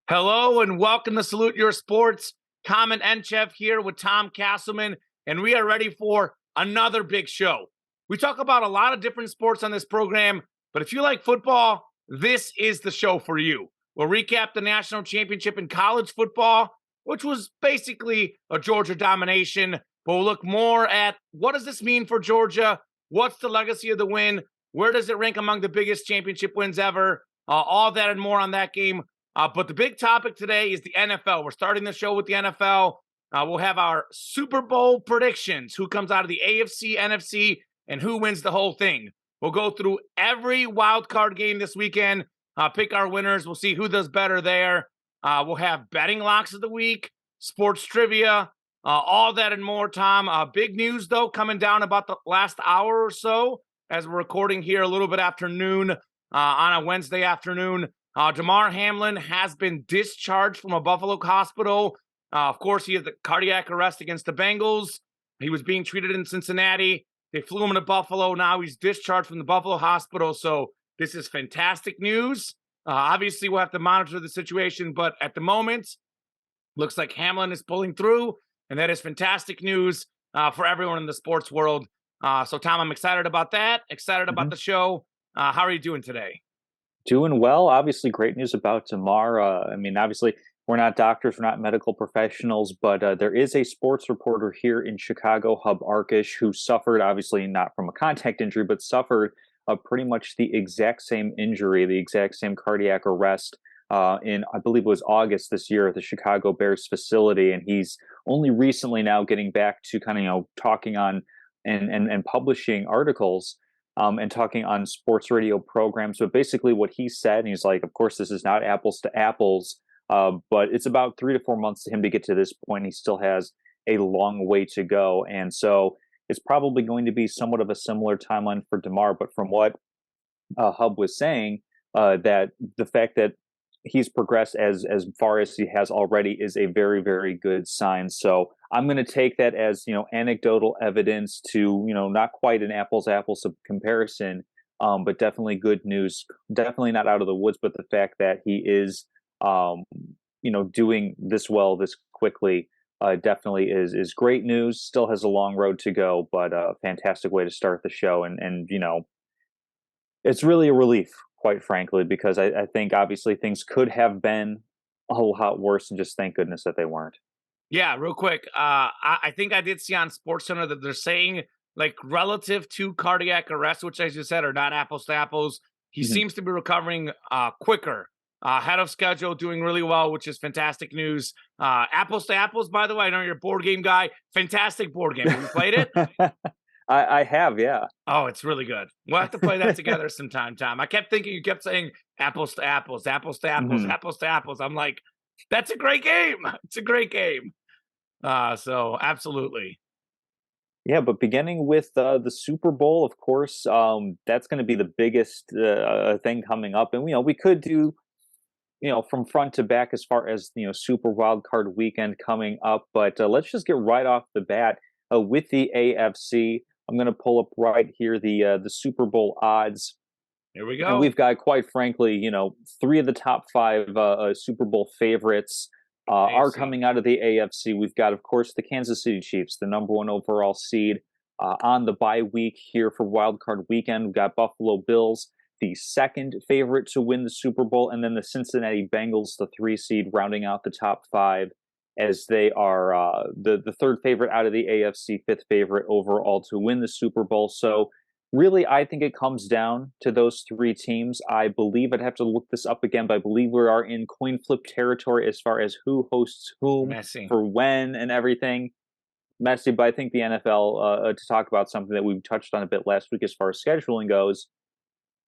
Hello and welcome to Salute Your Sports. Comment Enchev here with Tom Castleman, and we are ready for another big show. We talk about a lot of different sports on this program, but if you like football, this is the show for you. We'll recap the national championship in college football, which was basically a Georgia domination, but we'll look more at what does this mean for Georgia? What's the legacy of the win? Where does it rank among the biggest championship wins ever? All that and more on that game. But the big topic today is the NFL. We're starting the show with the NFL. We'll have our Super Bowl predictions, who comes out of the AFC, NFC, and who wins the whole thing. We'll go through every wild card game this weekend, pick our winners. We'll see who does better there. We'll have betting locks of the week, sports trivia, all that and more, Tom. Big news, though, coming down about the last hour or so as we're recording here a little bit after noon on a Wednesday afternoon. Damar Hamlin has been discharged from a Buffalo hospital. Of course, he had the cardiac arrest against the Bengals. He was being treated in Cincinnati. They flew him to Buffalo. Now he's discharged from the Buffalo hospital. So this is fantastic news. Obviously, we'll have to monitor the situation, but at the moment, looks like Hamlin is pulling through, and that is fantastic news for everyone in the sports world. So, Tom, I'm excited about that. Excited about the show. How are you doing today? Doing well. Obviously, great news about Damar. Obviously, we're not doctors, we're not medical professionals, but there is a sports reporter here in Chicago, Hub Arkush, who suffered, obviously not from a contact injury, but suffered pretty much the exact same injury, the exact same cardiac arrest in, I believe it was August this year at the Chicago Bears facility. And he's only recently now getting back to kind of, talking on and publishing articles and talking on sports radio programs. But basically what he said, and he's like, of course, this is not apples to apples, but it's about 3 to 4 months to him to get to this point. He still has a long way to go. And so it's probably going to be somewhat of a similar timeline for Damar. But from what Hub was saying, that the fact that he's progressed as far as he has already is a very, very good sign. So I'm going to take that as, anecdotal evidence to, not quite an apples apples comparison, but definitely good news. Definitely not out of the woods, but the fact that he is, doing this well, this quickly, definitely is great news. Still has a long road to go, but a fantastic way to start the show. And it's really a relief, quite frankly, because I think obviously things could have been a whole lot worse, and just thank goodness that they weren't. Yeah, real quick. I think I did see on SportsCenter that they're saying, like, relative to cardiac arrest, which, as you said, are not apples to apples, he Mhm. seems to be recovering quicker, ahead of schedule, doing really well, which is fantastic news. Apples to apples, by the way, I know you're a board game guy. Fantastic board game. Have you played it? I have, yeah. Oh, it's really good. We'll have to play that together sometime, Tom. I kept thinking you kept saying apples to apples, apples to apples, Mhm. apples to apples. I'm like, that's a great game. It's a great game. So absolutely. Yeah, but beginning with the Super Bowl, of course, that's going to be the biggest thing coming up, and we could do from front to back as far as Super Wild Card Weekend coming up, but let's just get right off the bat with the AFC. I'm going to pull up right here the Super Bowl odds. Here we And go. we've got, quite frankly, three of the top five Super Bowl favorites are AFC. coming out of the AFC. We've got, of course, the Kansas City Chiefs, the number one overall seed, on the bye week here for Wild Card Weekend. We've got Buffalo Bills, the second favorite to win the Super Bowl, and then the Cincinnati Bengals, the 3 seed, rounding out the top five, as they are the third favorite out of the AFC, fifth favorite overall to win the Super Bowl. So really, I think it comes down to those three teams. I believe I'd have to look this up again, but I believe we are in coin flip territory as far as who hosts whom Messy. for when and everything. Messy, but I think the NFL, to talk about something that we touched on a bit last week as far as scheduling goes,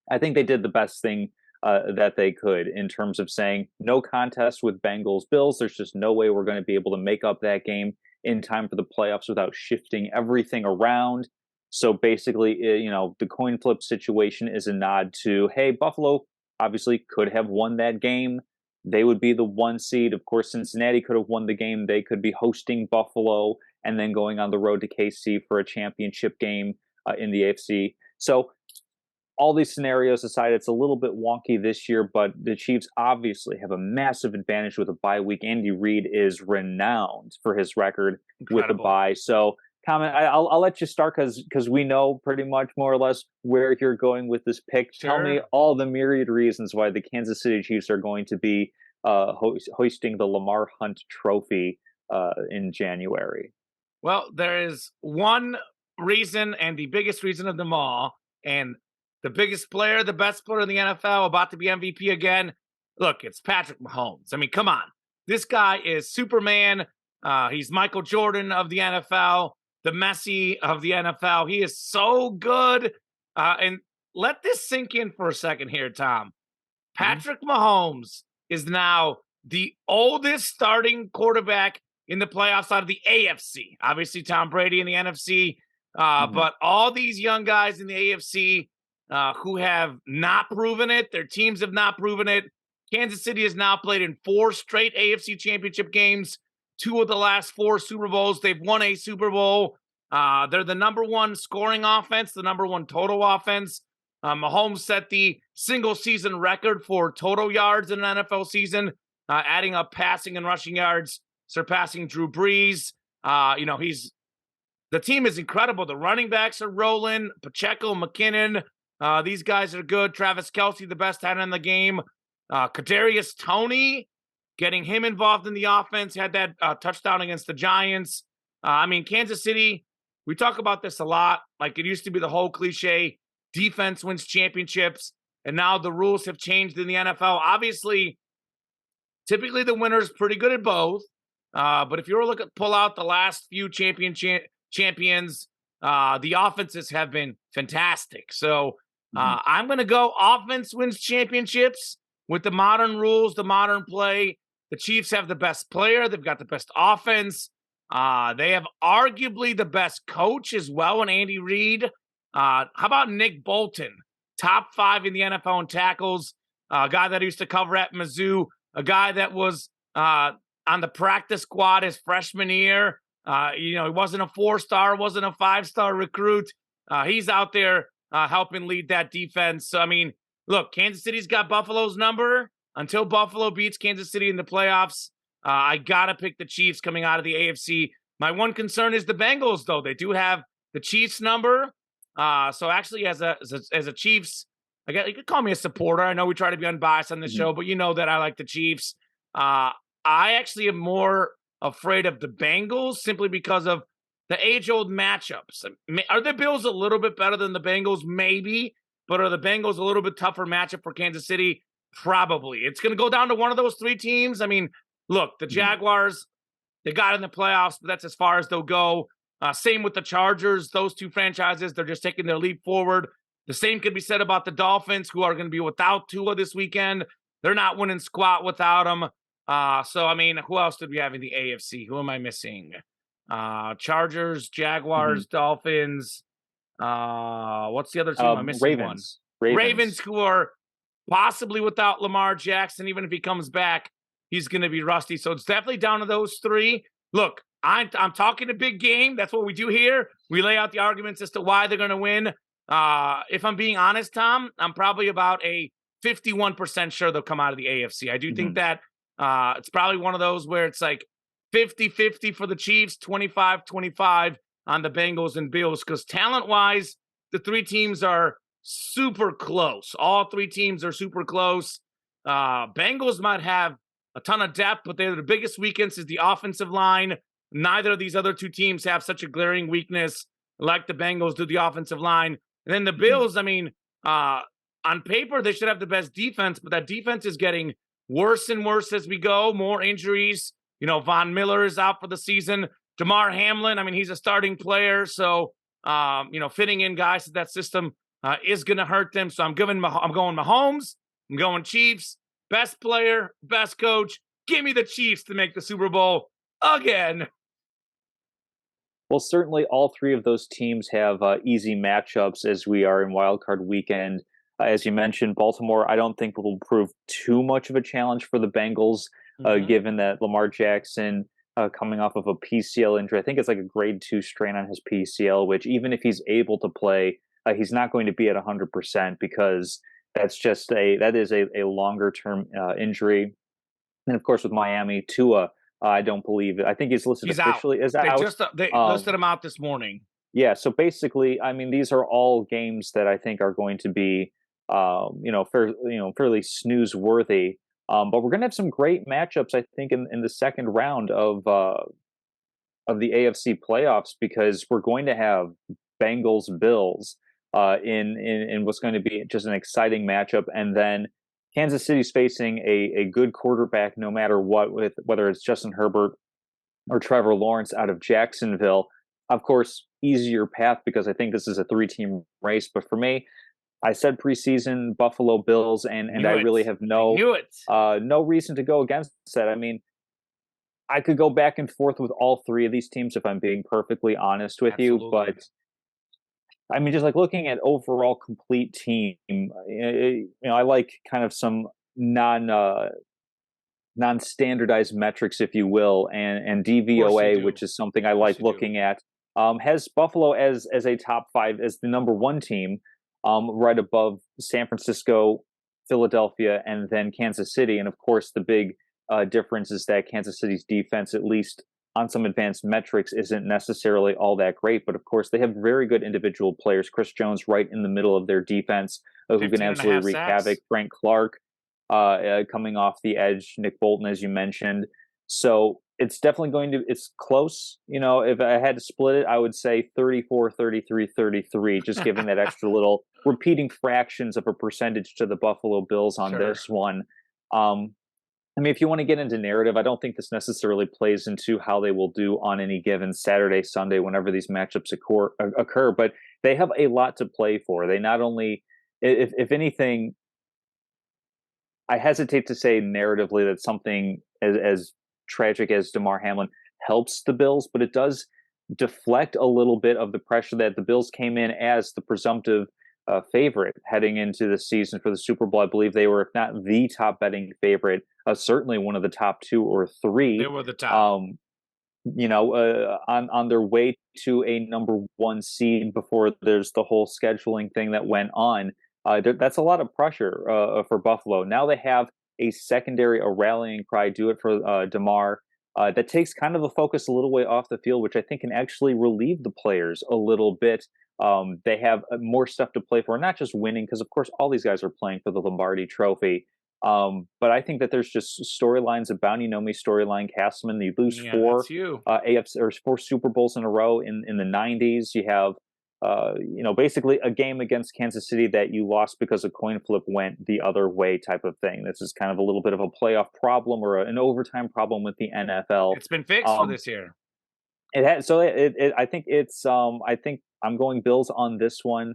I think they did the best thing that they could in terms of saying no contest with Bengals Bills. There's just no way we're going to be able to make up that game in time for the playoffs without shifting everything around. So basically, the coin flip situation is a nod to, hey, Buffalo obviously could have won that game. They would be the 1 seed. Of course, Cincinnati could have won the game. They could be hosting Buffalo and then going on the road to KC for a championship game in the AFC. So all these scenarios aside, it's a little bit wonky this year, but the Chiefs obviously have a massive advantage with a bye week. Andy Reid is renowned for his record with the Incredible. bye. So, comment, I'll let you start because we know pretty much more or less where you're going with this pick. Tell me Sure. all the myriad reasons why the Kansas City Chiefs are going to be hoisting the Lamar Hunt Trophy in January. Well, there is one reason, and the biggest reason of them all, and the biggest player, the best player in the NFL, about to be MVP again. Look, it's Patrick Mahomes. I mean, come on. This guy is Superman. He's Michael Jordan of the NFL, the Messi of the NFL. He is so good. And let this sink in for a second here, Tom. Mhm. Patrick Mahomes is now the oldest starting quarterback in the playoffs out of the AFC. Obviously, Tom Brady in the NFC, Mhm. but all these young guys in the AFC who have not proven it, their teams have not proven it. Kansas City has now played in 4 straight AFC championship games, 2 of the last 4 Super Bowls. They've won a Super Bowl. They're the number 1 scoring offense, the number 1 total offense. Mahomes set the single season record for total yards in an NFL season, adding up passing and rushing yards, surpassing Drew Brees. He's the team is incredible. The running backs are rolling. Pacheco, McKinnon, these guys are good. Travis Kelce, the best tight end in the game. Kadarius Toney, getting him involved in the offense, had that touchdown against the Giants. Kansas City. We talk about this a lot. Like it used to be the whole cliche: defense wins championships, and now the rules have changed in the NFL. Obviously, typically the winner's pretty good at both. But if you were to pull out the last few champions, the offenses have been fantastic. So Mhm. I'm going to go offense wins championships with the modern rules, the modern play. The Chiefs have the best player. They've got the best offense. They have arguably the best coach as well in Andy Reid. How about Nick Bolton? Top 5 in the NFL in tackles. A guy that used to cover at Mizzou, a guy that was on the practice squad his freshman year. He wasn't a 4-star, wasn't a 5-star recruit. He's out there helping lead that defense. So, look, Kansas City's got Buffalo's number. Until Buffalo beats Kansas City in the playoffs, I got to pick the Chiefs coming out of the AFC. My one concern is the Bengals, though. They do have the Chiefs number. So actually, as a Chiefs, you could call me a supporter. I know we try to be unbiased on this Mhm. show, but you know that I like the Chiefs. I actually am more afraid of the Bengals simply because of the age-old matchups. Are the Bills a little bit better than the Bengals? Maybe. But are the Bengals a little bit tougher matchup for Kansas City? Probably. It's going to go down to one of those 3 teams. Look, the Mhm. Jaguars, they got in the playoffs, but that's as far as they'll go. Same with the Chargers. Those 2 franchises, they're just taking their leap forward. The same could be said about the Dolphins, who are going to be without Tua this weekend. They're not winning squat without him. Who else did we have in the AFC? Who am I missing? Chargers, Mhm. Jaguars, Dolphins. What's the other team? I'm missing one. Ravens. Ravens, Ravens. who are possibly without Lamar Jackson. Even if he comes back, he's going to be rusty. So it's definitely down to those 3. Look, I'm talking a big game. That's what we do here. We lay out the arguments as to why they're going to win. If I'm being honest, Tom, I'm probably about a 51% sure they'll come out of the AFC. I do think Mhm. that it's probably one of those where it's like 50-50 for the Chiefs, 25-25 on the Bengals and Bills, because talent-wise, the 3 teams are super close. All 3 teams are super close. Bengals might have a ton of depth, but they're the biggest weakness is the offensive line. Neither of these other 2 teams have such a glaring weakness like the Bengals do the offensive line. And then the Mhm. Bills, on paper, they should have the best defense, but that defense is getting worse and worse as we go. More injuries. Von Miller is out for the season. Damar Hamlin, he's a starting player. So, fitting in guys to that system is going to hurt them. So I'm going Mahomes. I'm going Chiefs. Best player, best coach. Give me the Chiefs to make the Super Bowl again. Well, certainly all 3 of those teams have easy matchups as we are in Wild Card Weekend. As you mentioned, Baltimore, I don't think will prove too much of a challenge for the Bengals, Mm-hmm. given that Lamar Jackson coming off of a PCL injury. I think it's like a grade 2 strain on his PCL, which even if he's able to play, he's not going to be at 100% because that is a longer term injury. And of course, with Miami, Tua, I don't believe it. I think he's listed He's out. officially as They out. just they listed him out this morning. Yeah, so basically, I mean, these are all games that I think are going to be, fairly snooze worthy. But we're going to have some great matchups, I think, in the second round of the AFC playoffs because we're going to have Bengals Bills in what's going to be just an exciting matchup, and then Kansas City's facing a good quarterback, no matter what, with whether it's Justin Herbert or Trevor Lawrence out of Jacksonville. Of course, easier path because I think this is a 3-team race. But for me, I said preseason Buffalo Bills, and I really have no reason to go against that. I mean, I could go back and forth with all three of these teams if I'm being perfectly honest with you. But I mean, just like looking at overall complete team, I like kind of some non-standardized metrics, if you will, and DVOA, which is something I like looking at. Has Buffalo as a top 5, as the number 1 team, right above San Francisco, Philadelphia, and then Kansas City. And of course, the big difference is that Kansas City's defense, at least on some advanced metrics, isn't necessarily all that great. But of course, they have very good individual players. Chris Jones right in the middle of their defense, who can absolutely wreak havoc. Frank Clark coming off the edge. Nick Bolton, as you mentioned. So it's definitely it's close. If I had to split it, I would say 34, 33, 33, just giving that extra little repeating fractions of a percentage to the Buffalo Bills on this one. I mean, if you want to get into narrative, I don't think this necessarily plays into how they will do on any given Saturday, Sunday, whenever these matchups occur, but they have a lot to play for. They not only, if anything, I hesitate to say narratively that something as tragic as Damar Hamlin helps the Bills, but it does deflect a little bit of the pressure that the Bills came in as the presumptive favorite heading into the season for the Super Bowl. I believe they were, if not the top betting favorite, certainly one of the top 2 or 3. They were the top. On their way to a number 1 seed before there's the whole scheduling thing that went on. That's a lot of pressure for Buffalo. Now they have a secondary, a rallying cry, do it for Damar. That takes kind of the focus a little way off the field, which I think can actually relieve the players a little bit. They have more stuff to play for, not just winning, because of course all these guys are playing for the Lombardi Trophy. But I think that there's just storylines about Nomi storyline. Castleman, you lose 4 AFC or 4 Super Bowls in a row in the 90s. You have basically a game against Kansas City that you lost because a coin flip went the other way type of thing. This is kind of a little bit of a playoff problem or an overtime problem with the NFL. It's been fixed for this year. It has. So I think it's, I think I'm going Bills on this one,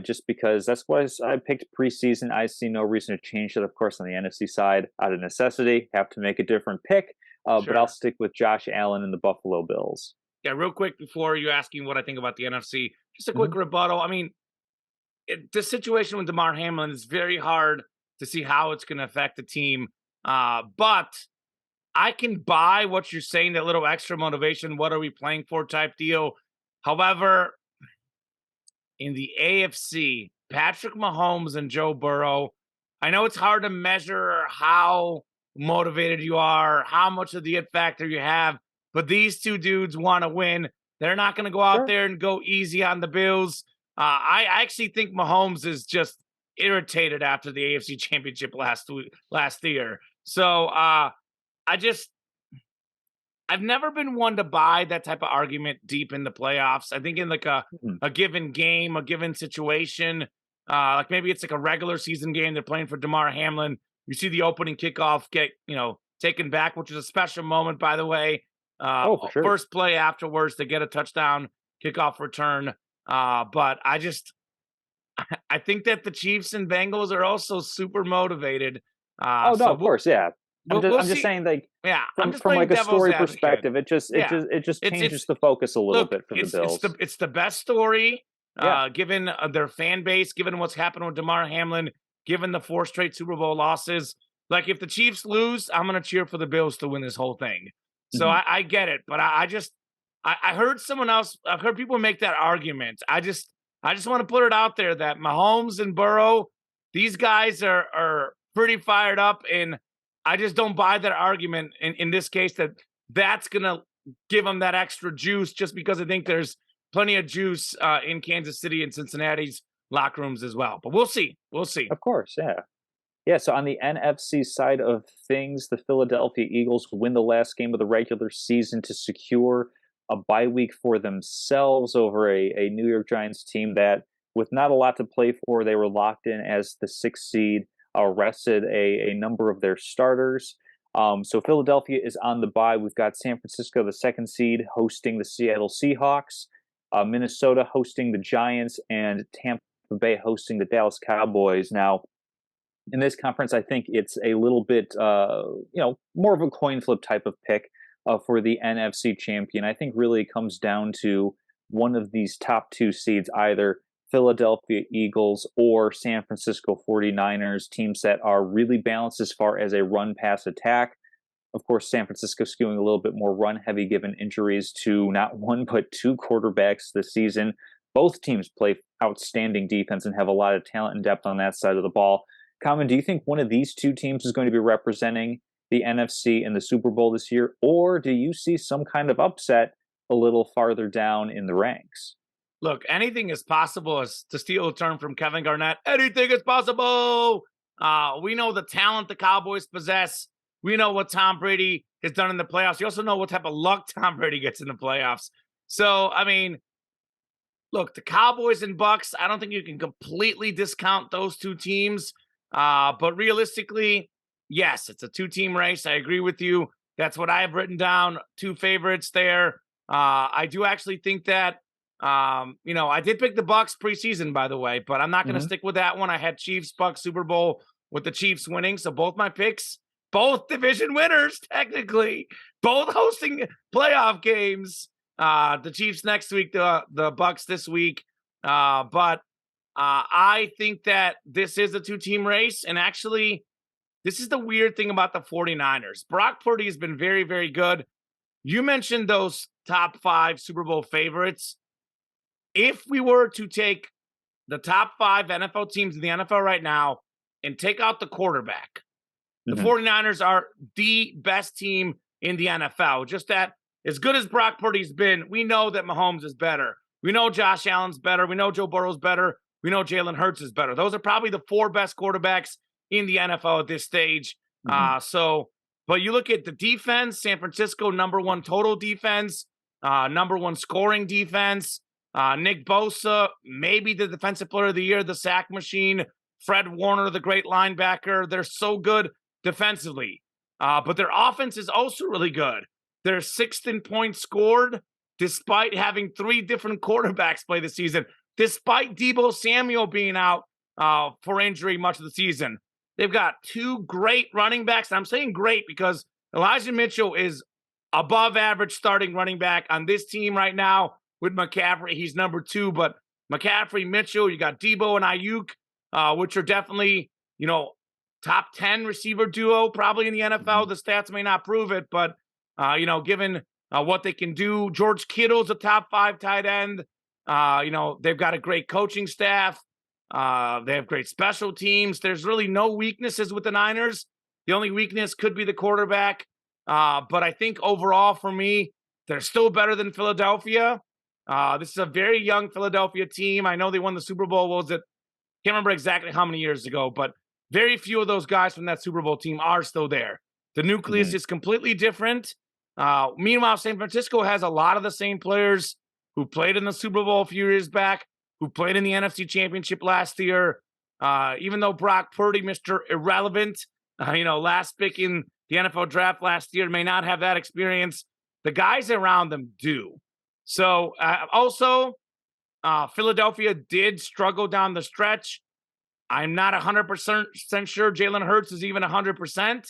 just because that's what I picked preseason. I see no reason to change that. Of course, on the NFC side, out of necessity, have to make a different pick. But I'll stick with Josh Allen and the Buffalo Bills. Yeah, real quick before you asking what I think about the NFC, just a quick rebuttal. I mean, the situation with Damar Hamlin is very hard to see how it's going to affect the team. But I can buy what you're saying, that little extra motivation, what are we playing for type deal. However, in the AFC, Patrick Mahomes and Joe Burrow, I know it's hard to measure how motivated you are, how much of the it factor you have, but these two dudes want to win. They're not going to go out there and go easy on the Bills. I actually think Mahomes is just irritated after the AFC Championship last year. So I've never been one to buy that type of argument deep in the playoffs. I think in like a given game, a given situation, like maybe it's like a regular season game, they're playing for Damar Hamlin. You see the opening kickoff get, taken back, which is a special moment, by the way. For sure. First play afterwards to get a touchdown kickoff return. But I think that the Chiefs and Bengals are also super motivated. Of course, yeah. I'm just saying, like, from like a story perspective, it just changes the focus a little bit for the Bills. It's the best story, given their fan base, given what's happened with Damar Hamlin, given the 4 straight Super Bowl losses. Like, if the Chiefs lose, I'm going to cheer for the Bills to win this whole thing. So I get it, but I heard someone else. I've heard people make that argument. I I just want to put it out there that Mahomes and Burrow, these guys are pretty fired up, and I just don't buy that argument in this case that that's going to give them that extra juice just because I think there's plenty of juice in Kansas City and Cincinnati's locker rooms as well. But we'll see. We'll see. Of course, yeah. Yeah, so on the NFC side of things, the Philadelphia Eagles win the last game of the regular season to secure a bye week for themselves over a New York Giants team that, with not a lot to play for, they were locked in as the sixth seed, rested a number of their starters. So Philadelphia is on the bye. We've got San Francisco, the second seed, hosting the Seattle Seahawks, Minnesota hosting the Giants, and Tampa Bay hosting the Dallas Cowboys. Now, in this conference, I think it's a little bit, more of a coin flip type of pick for the NFC champion. I think really it comes down to one of these top two seeds, either Philadelphia Eagles or San Francisco 49ers, teams that are really balanced as far as a run-pass attack. Of course, San Francisco skewing a little bit more run-heavy given injuries to not one but two quarterbacks this season. Both teams play outstanding defense and have a lot of talent and depth on that side of the ball. Common, do you think one of these two teams is going to be representing the NFC in the Super Bowl this year, or do you see some kind of upset a little farther down in the ranks? Look, anything is possible, as to steal a term from Kevin Garnett. Anything is possible. We know the talent the Cowboys possess. We know what Tom Brady has done in the playoffs. You also know what type of luck Tom Brady gets in the playoffs. So, I mean, look, the Cowboys and Bucks, I don't think you can completely discount those two teams. But realistically, yes, it's a two-team race. I agree with you. That's what I have written down. Two favorites there. I do actually think that, I did pick the Bucks preseason, by the way, but I'm not going to stick with that one. I had Chiefs Bucks Super Bowl with the Chiefs winning. So both my picks, both division winners, technically, both hosting playoff games. The Chiefs next week, the Bucks this week. But I think that this is a two-team race. And actually, this is the weird thing about the 49ers. Brock Purdy has been very, very good. You mentioned those top 5 Super Bowl favorites. If we were to take the top 5 NFL teams in the NFL right now and take out the quarterback, the 49ers are the best team in the NFL. Just that, as good as Brock Purdy's been, we know that Mahomes is better. We know Josh Allen's better. We know Joe Burrow's better. We know Jalen Hurts is better. Those are probably the 4 best quarterbacks in the NFL at this stage. But you look at the defense, San Francisco, number 1 total defense, number 1 scoring defense. Nick Bosa, maybe the defensive player of the year, the sack machine. Fred Warner, the great linebacker. They're so good defensively. But their offense is also really good. They're 6th in points scored, despite having 3 different quarterbacks play the season, despite Deebo Samuel being out for injury much of the season. They've got 2 great running backs. I'm saying great because Elijah Mitchell is above average starting running back on this team right now with McCaffrey. He's number 2, but McCaffrey, Mitchell, you got Deebo and Ayuk, which are definitely, top 10 receiver duo probably in the NFL. The stats may not prove it, but, given what they can do, George Kittle's a top 5 tight end. They've got a great coaching staff. They have great special teams. There's really no weaknesses with the Niners. The only weakness could be the quarterback. But I think overall for me, they're still better than Philadelphia. This is a very young Philadelphia team. I know they won the Super Bowl. Can't remember exactly how many years ago, but very few of those guys from that Super Bowl team are still there. The nucleus is completely different. Meanwhile, San Francisco has a lot of the same players who played in the Super Bowl a few years back, who played in the NFC Championship last year. Even though Brock Purdy, Mr. Irrelevant, last pick in the NFL draft last year, may not have that experience, the guys around them do. So also, Philadelphia did struggle down the stretch. I'm not 100% sure Jalen Hurts is even 100%.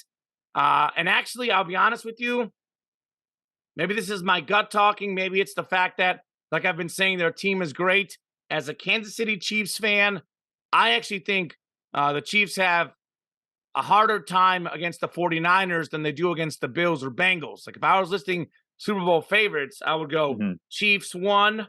And actually, I'll be honest with you, maybe this is my gut talking. Maybe it's the fact that, like I've been saying, their team is great. As a Kansas City Chiefs fan, I actually think the Chiefs have a harder time against the 49ers than they do against the Bills or Bengals. Like if I was listing Super Bowl favorites, I would go Chiefs 1,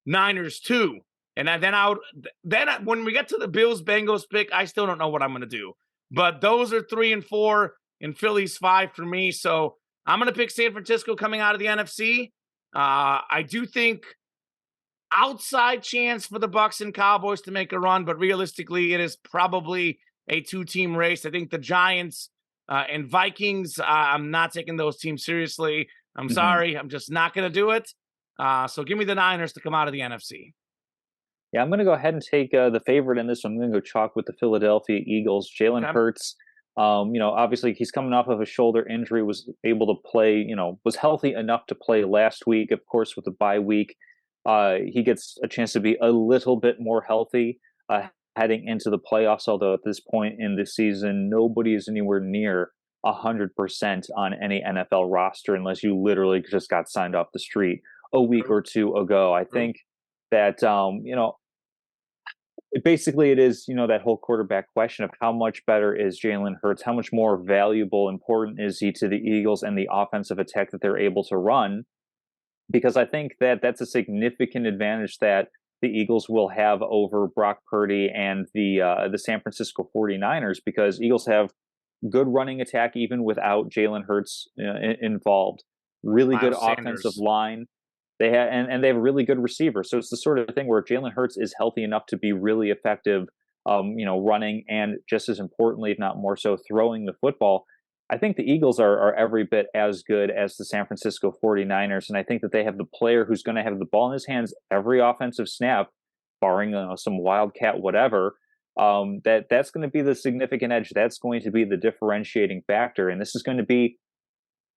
Niners 2. And when we get to the Bills Bengals pick, I still don't know what I'm going to do. But those are 3 and 4, and Philly's 5 for me. So I'm going to pick San Francisco coming out of the NFC. I do think outside chance for the Bucs and Cowboys to make a run, but realistically, it is probably a 2-team race. I think the Giants and Vikings, I'm not taking those teams seriously. I'm sorry. I'm just not going to do it. So give me the Niners to come out of the NFC. Yeah, I'm going to go ahead and take the favorite in this one. I'm going to go chalk with the Philadelphia Eagles. Jalen Hurts, obviously he's coming off of a shoulder injury, was able to play, was healthy enough to play last week, of course, with the bye week. He gets a chance to be a little bit more healthy heading into the playoffs, although at this point in the season, nobody is anywhere near 100% on any NFL roster unless you literally just got signed off the street a week or two ago. I think that, basically it is, that whole quarterback question of how much better is Jalen Hurts, how much more valuable, important is he to the Eagles and the offensive attack that they're able to run? Because I think that that's a significant advantage that the Eagles will have over Brock Purdy and the San Francisco 49ers, because Eagles have good running attack even without Jalen Hurts involved. Really good offensive line. They have and they have a really good receiver. So it's the sort of thing where Jalen Hurts is healthy enough to be really effective, running, and just as importantly, if not more so, throwing the football. I think the Eagles are every bit as good as the San Francisco 49ers, and I think that they have the player who's going to have the ball in his hands every offensive snap, barring some wildcat whatever. That's going to be the significant edge. That's going to be the differentiating factor, and this is going to be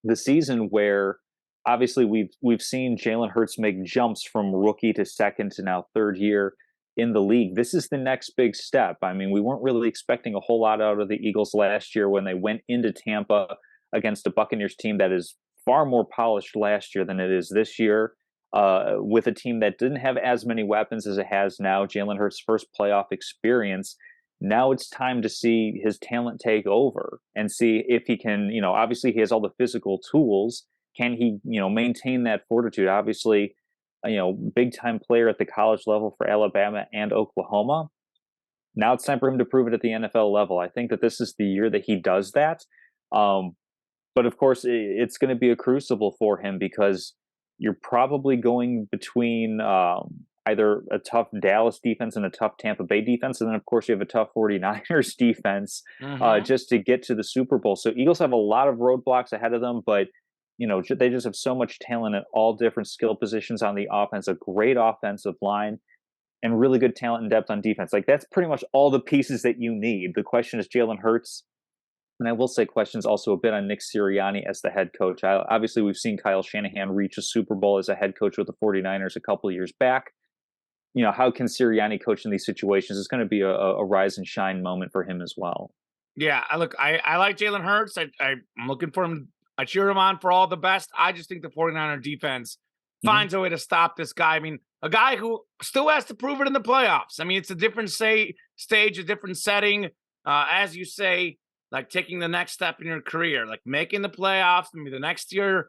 the season where obviously we've seen Jalen Hurts make jumps from rookie to second to now third year in the league. This is the next big step. I mean, we weren't really expecting a whole lot out of the Eagles last year when they went into Tampa against a Buccaneers team that is far more polished last year than it is this year, with a team that didn't have as many weapons as it has now. Jalen Hurts' first playoff experience. Now it's time to see his talent take over and see if he can, obviously he has all the physical tools. Can he, maintain that fortitude? Obviously, big time player at the college level for Alabama and Oklahoma. Now it's time for him to prove it at the NFL level. I think that this is the year that he does that. But of course, it's going to be a crucible for him because you're probably going between either a tough Dallas defense and a tough Tampa Bay defense. And then, of course, you have a tough 49ers defense just to get to the Super Bowl. So Eagles have a lot of roadblocks ahead of them, but they just have so much talent at all different skill positions on the offense, a great offensive line, and really good talent and depth on defense. Like, that's pretty much all the pieces that you need. The question is Jalen Hurts. And I will say questions also a bit on Nick Sirianni as the head coach. Obviously, we've seen Kyle Shanahan reach a Super Bowl as a head coach with the 49ers a couple of years back. How can Sirianni coach in these situations? It's going to be a rise and shine moment for him as well. Yeah, I like Jalen Hurts. I'm looking for him. I cheer him on for all the best. I just think the 49er defense finds a way to stop this guy. I mean, a guy who still has to prove it in the playoffs. I mean, it's a different stage, a different setting. As you say, like taking the next step in your career, like making the playoffs, maybe the next year,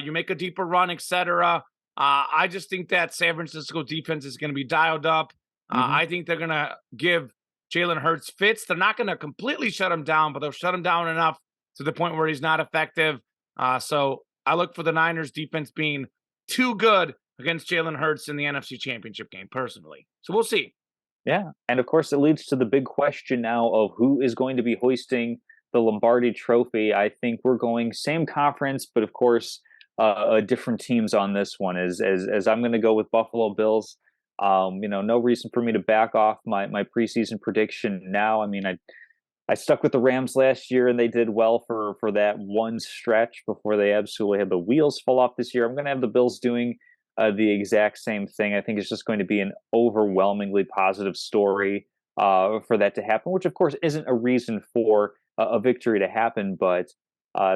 you make a deeper run, etc. I just think that San Francisco defense is going to be dialed up. I think they're going to give Jalen Hurts fits. They're not going to completely shut him down, but they'll shut him down enough to the point where he's not effective. So I look for the Niners defense being too good against Jalen Hurts in the NFC Championship game, personally. So we'll see. Yeah. And of course, it leads to the big question now of who is going to be hoisting the Lombardi Trophy. I think we're going same conference, but of course, different teams on this one. As I'm going to go with Buffalo Bills. No reason for me to back off my preseason prediction now. I mean, I stuck with the Rams last year, and they did well for that one stretch before they absolutely had the wheels fall off this year. I'm going to have the Bills doing the exact same thing. I think it's just going to be an overwhelmingly positive story for that to happen, which, of course, isn't a reason for a victory to happen, but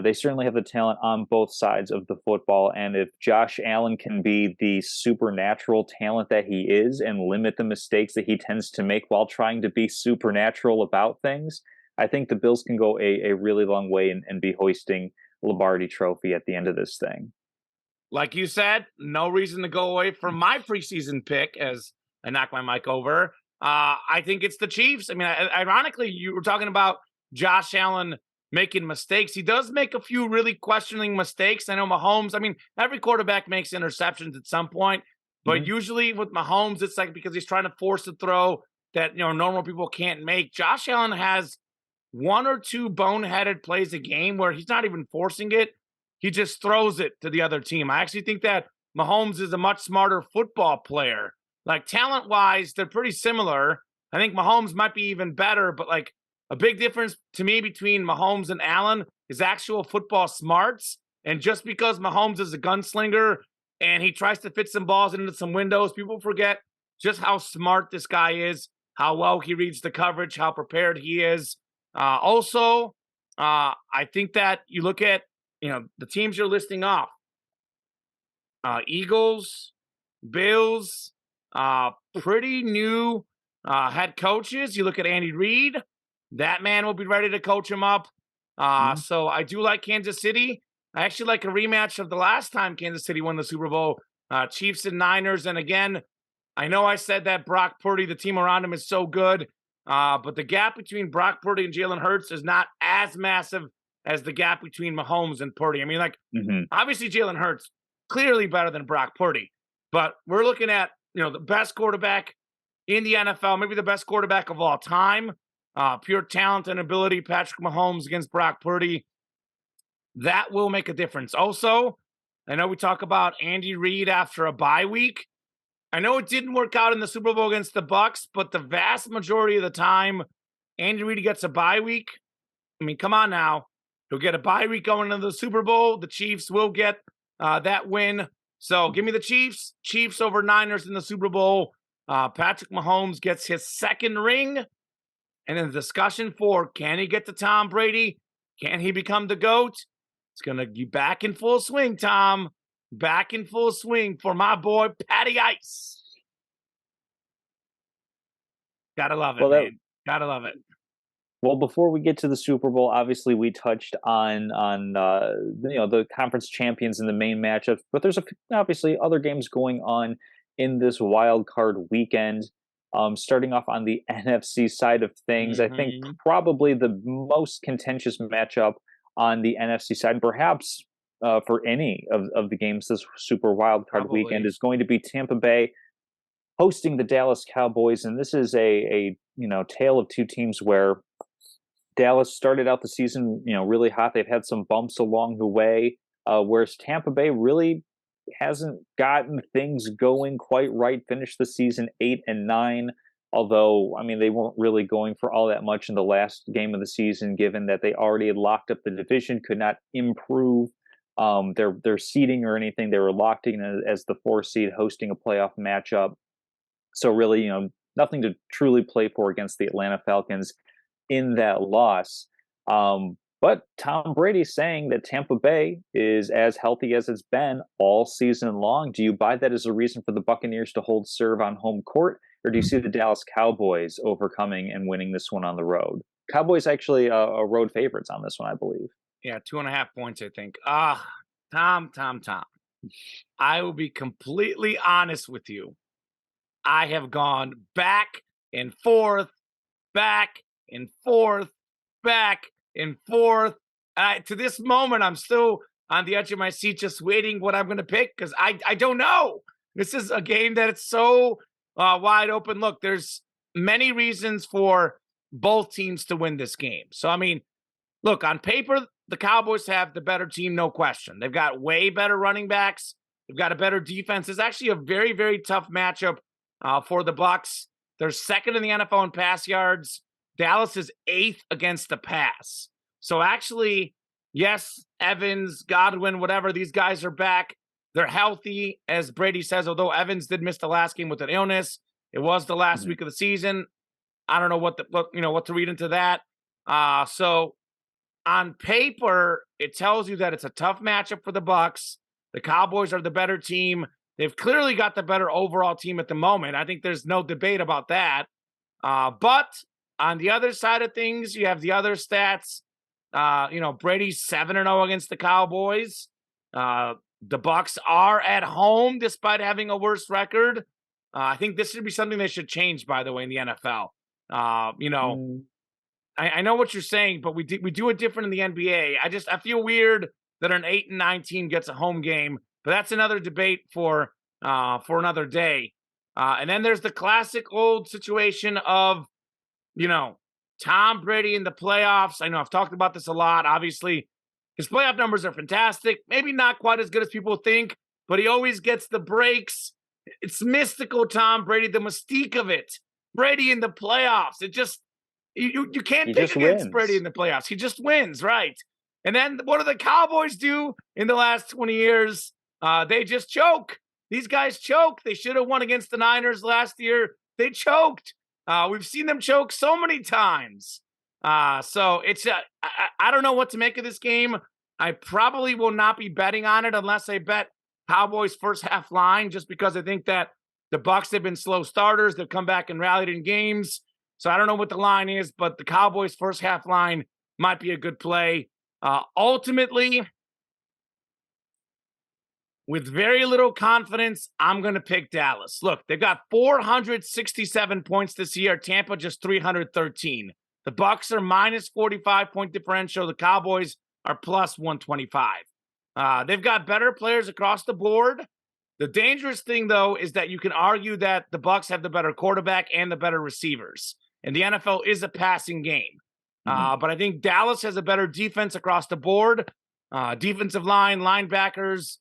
they certainly have the talent on both sides of the football. And if Josh Allen can be the supernatural talent that he is and limit the mistakes that he tends to make while trying to be supernatural about things, I think the Bills can go a really long way and be hoisting Lombardi Trophy at the end of this thing. Like you said, no reason to go away from my preseason pick, as I knocked my mic over. I think it's the Chiefs. I mean, ironically, you were talking about Josh Allen making mistakes. He does make a few really questioning mistakes. I know Mahomes, I mean, every quarterback makes interceptions at some point, but usually with Mahomes, it's like because he's trying to force a throw that, normal people can't make. Josh Allen has one or two boneheaded plays a game where he's not even forcing it. He just throws it to the other team. I actually think that Mahomes is a much smarter football player. Like talent wise, they're pretty similar. I think Mahomes might be even better, but like a big difference to me between Mahomes and Allen is actual football smarts. And just because Mahomes is a gunslinger and he tries to fit some balls into some windows, people forget just how smart this guy is, how well he reads the coverage, how prepared he is. I think that you look at, the teams you're listing off, Eagles, Bills, pretty new head coaches. You look at Andy Reid, that man will be ready to coach him up. So I do like Kansas City. I actually like a rematch of the last time Kansas City won the Super Bowl, Chiefs and Niners. And again, I know I said that Brock Purdy, the team around him is so good, but the gap between Brock Purdy and Jalen Hurts is not as massive as the gap between Mahomes and Purdy. I mean, like, obviously Jalen Hurts, clearly better than Brock Purdy, but we're looking at, the best quarterback in the NFL, maybe the best quarterback of all time, pure talent and ability, Patrick Mahomes against Brock Purdy. That will make a difference. Also, I know we talk about Andy Reid after a bye week. I know it didn't work out in the Super Bowl against the Bucs, but the vast majority of the time, Andy Reid gets a bye week. I mean, come on now. He'll get a bye week going into the Super Bowl. The Chiefs will get that win. So give me the Chiefs. Chiefs over Niners in the Super Bowl. Patrick Mahomes gets his second ring. And then the discussion for, can he get to Tom Brady? Can he become the GOAT? It's going to be back in full swing, Tom. Back in full swing for my boy, Patty Ice. Gotta love it, man. Gotta love it. Well, before we get to the Super Bowl, obviously we touched on the conference champions in the main matchups, but there's obviously other games going on in this wild card weekend. Starting off on the NFC side of things, I think probably the most contentious matchup on the NFC side, and perhaps for any of the games this super wild card weekend, is going to be Tampa Bay hosting the Dallas Cowboys, and this is a tale of two teams where Dallas started out the season, really hot. They've had some bumps along the way, whereas Tampa Bay really hasn't gotten things going quite right. Finished the season 8-9, although, I mean, they weren't really going for all that much in the last game of the season, given that they already had locked up the division, could not improve their seeding or anything. They were locked in as the 4 seed hosting a playoff matchup. So really, nothing to truly play for against the Atlanta Falcons in that loss. But Tom Brady saying that Tampa Bay is as healthy as it's been all season long. Do you buy that as a reason for the Buccaneers to hold serve on home court? Or do you see the Dallas Cowboys overcoming and winning this one on the road? Cowboys actually are road favorites on this one, I believe. Yeah, 2.5 points, I think. Tom. I will be completely honest with you. I have gone back and forth, back and forth, back and forth. To this moment, I'm still on the edge of my seat, just waiting what I'm going to pick, because I don't know. This is a game that it's so wide open. Look, there's many reasons for both teams to win this game. So, I mean, look, on paper, the Cowboys have the better team, no question. They've got way better running backs. They've got a better defense. It's actually a very, very tough matchup for the Bucs. They're second in the NFL in pass yards. Dallas is 8th against the pass. So actually, yes, Evans, Godwin, whatever, these guys are back. They're healthy, as Brady says, although Evans did miss the last game with an illness. It was the last week of the season. I don't know what to read into that. So on paper, it tells you that it's a tough matchup for the Bucs. The Cowboys are the better team. They've clearly got the better overall team at the moment. I think there's no debate about that. But on the other side of things, you have the other stats. Brady's 7-0 against the Cowboys. The Bucs are at home despite having a worse record. I think this should be something they should change, by the way, in the NFL. You know, Mm, I know what you're saying, but we do it different in the NBA. I feel weird that an 8-9 team gets a home game, but that's another debate for another day. And then there's the classic old situation of, you know, Tom Brady in the playoffs. I know I've talked about this a lot. Obviously, his playoff numbers are fantastic. Maybe not quite as good as people think, but he always gets the breaks. It's mystical, Tom Brady, the mystique of it. Brady in the playoffs. It just you can't he pick just against Brady wins. in the playoffs. He just wins, right? And then what do the Cowboys do in the last 20 years? They just choke. These guys choke. They should have won against the Niners last year. They choked. We've seen them choke so many times. So it's I don't know what to make of this game. I probably will not be betting on it unless I bet Cowboys first half line, just because I think that the Bucs have been slow starters. They've come back and rallied in games. So I don't know what the line is, but the Cowboys first half line might be a good play. Ultimately, with very little confidence, I'm going to pick Dallas. Look, they've got 467 points this year. Tampa just 313. The Bucs are minus 45 point differential. The Cowboys are plus 125. They've got better players across the board. The dangerous thing, though, is that you can argue that the Bucs have the better quarterback and the better receivers, and the NFL is a passing game. Mhm. But I think Dallas has a better defense across the board. Defensive line, linebackers,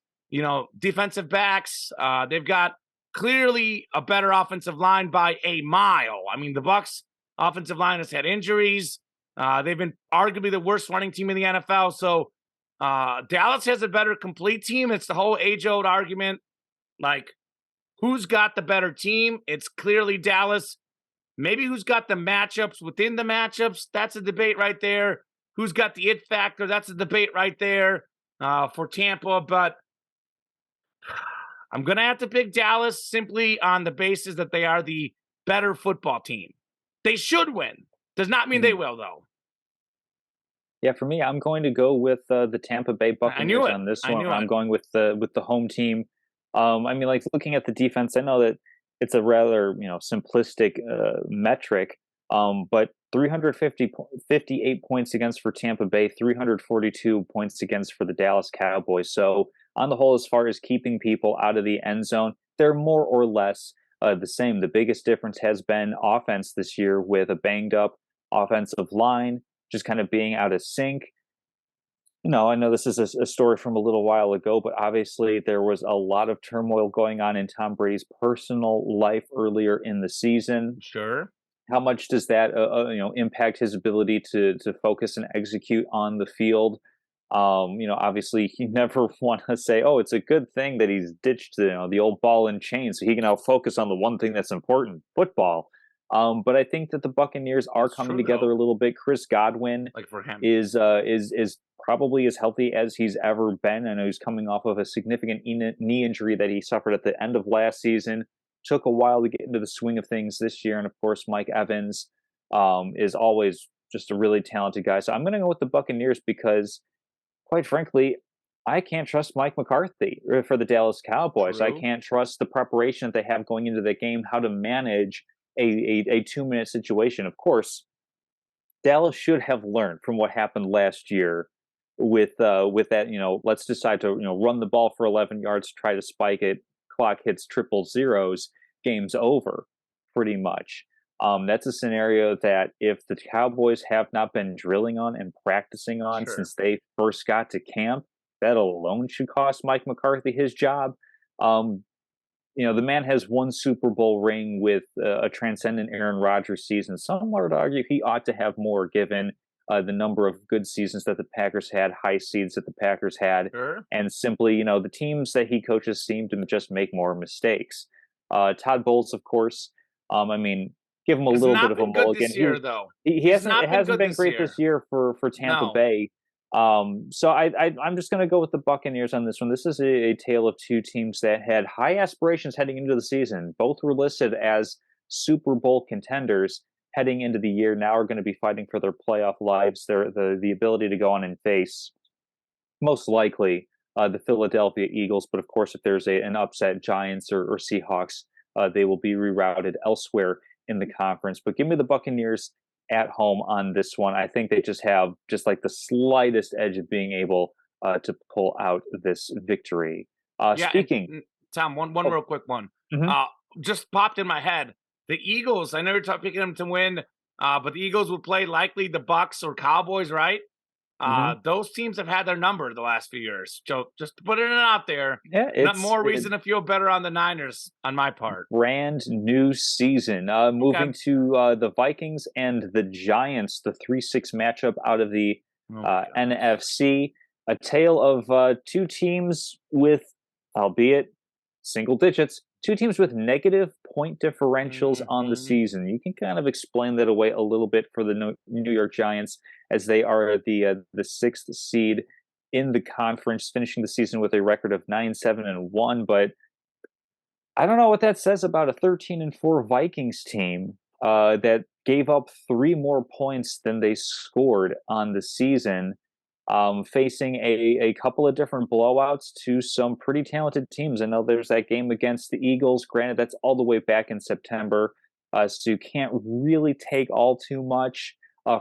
defensive backs. They've got clearly a better offensive line by a mile. I mean, the Bucs offensive line has had injuries. They've been arguably the worst running team in the NFL. So Dallas has a better complete team. It's the whole age-old argument. Like, who's got the better team? It's clearly Dallas. Maybe who's got the matchups within the matchups? That's a debate right there. Who's got the it factor? That's a debate right there for Tampa. But I'm going to have to pick Dallas simply on the basis that they are the better football team. They should win. Does not mean they Mhm. will, though. Yeah, for me, I'm going to go with the Tampa Bay I knew Buccaneers it. on this I one. knew I'm it. going with the home team. I mean, like looking at the defense, I know that it's a rather simplistic metric, but 58 points against for Tampa Bay, 342 points against for the Dallas Cowboys. So on the whole, as far as keeping people out of the end zone, they're more or less the same. The biggest difference has been offense this year with a banged up offensive line just kind of being out of sync. I know this is a story from a little while ago, but obviously there was a lot of turmoil going on in Tom Brady's personal life earlier in the season. Sure. How much does that impact his ability to focus and execute on the field? Obviously you never want to say, "Oh, it's a good thing that he's ditched the old ball and chain, so he can now focus on the one thing that's important, football." But I think that the Buccaneers are It's coming true, together though. a little bit. Chris Godwin Like for him. is probably as healthy as he's ever been. I know he's coming off of a significant knee injury that he suffered at the end of last season. Took a while to get into the swing of things this year, and of course, Mike Evans is always just a really talented guy. So I'm going to go with the Buccaneers because, quite frankly, I can't trust Mike McCarthy for the Dallas Cowboys. I True. can't trust the preparation that they have going into the game, how to manage a 2 minute situation. Of course, Dallas should have learned from what happened last year with that, let's decide to, run the ball for 11 yards, try to spike it, clock hits triple zeros, game's over pretty much. That's a scenario that if the Cowboys have not been drilling on and practicing on Sure. since they first got to camp, that alone should cost Mike McCarthy his job. Um, the man has one Super Bowl ring with a transcendent Aaron Rodgers season. Some would argue he ought to have more given the number of good seasons that the Packers had, high seeds that the Packers had, Sure. and simply, the teams that he coaches seem to just make more mistakes. Todd Bowles, of course, I mean, give him a Has little bit not of a been good mulligan. this year, though. He He's hasn't. It not been hasn't good been this great this year. year for Tampa No. Bay. So I'm just going to go with the Buccaneers on this one. This is a tale of two teams that had high aspirations heading into the season. Both were listed as Super Bowl contenders heading into the year. Now are going to be fighting for their playoff lives, the ability to go on and face most likely the Philadelphia Eagles. But of course, if there's an upset, Giants or Seahawks they will be rerouted elsewhere in the conference. But give me the Buccaneers at home on this one. I think they just have just like the slightest edge of being able to pull out this victory. Yeah, and Speaking, Tom, one oh, real quick one. mhm, Just popped in my head. The Eagles, I know you're picking them to win, but the Eagles would play likely the Bucks or Cowboys, right? mhm. Those teams have had their number the last few years. So just putting it out there, Yeah, not it's more reason to feel better on the Niners on my part. brand new season. Okay. Moving to the Vikings and the Giants, the 3-6 matchup out of the Oh my gosh. NFC. A tale of two teams with, albeit single digits, two teams with negative point differentials on the Mhm. season. You can kind of explain that away a little bit for the New York Giants, as they are the sixth seed in the conference, finishing the season with a record of 9-7-1. But I don't know what that says about a 13-4 Vikings team that gave up three more points than they scored on the season, facing a couple of different blowouts to some pretty talented teams. I know there's that game against the Eagles. Granted, that's all the way back in September, so you can't really take all too much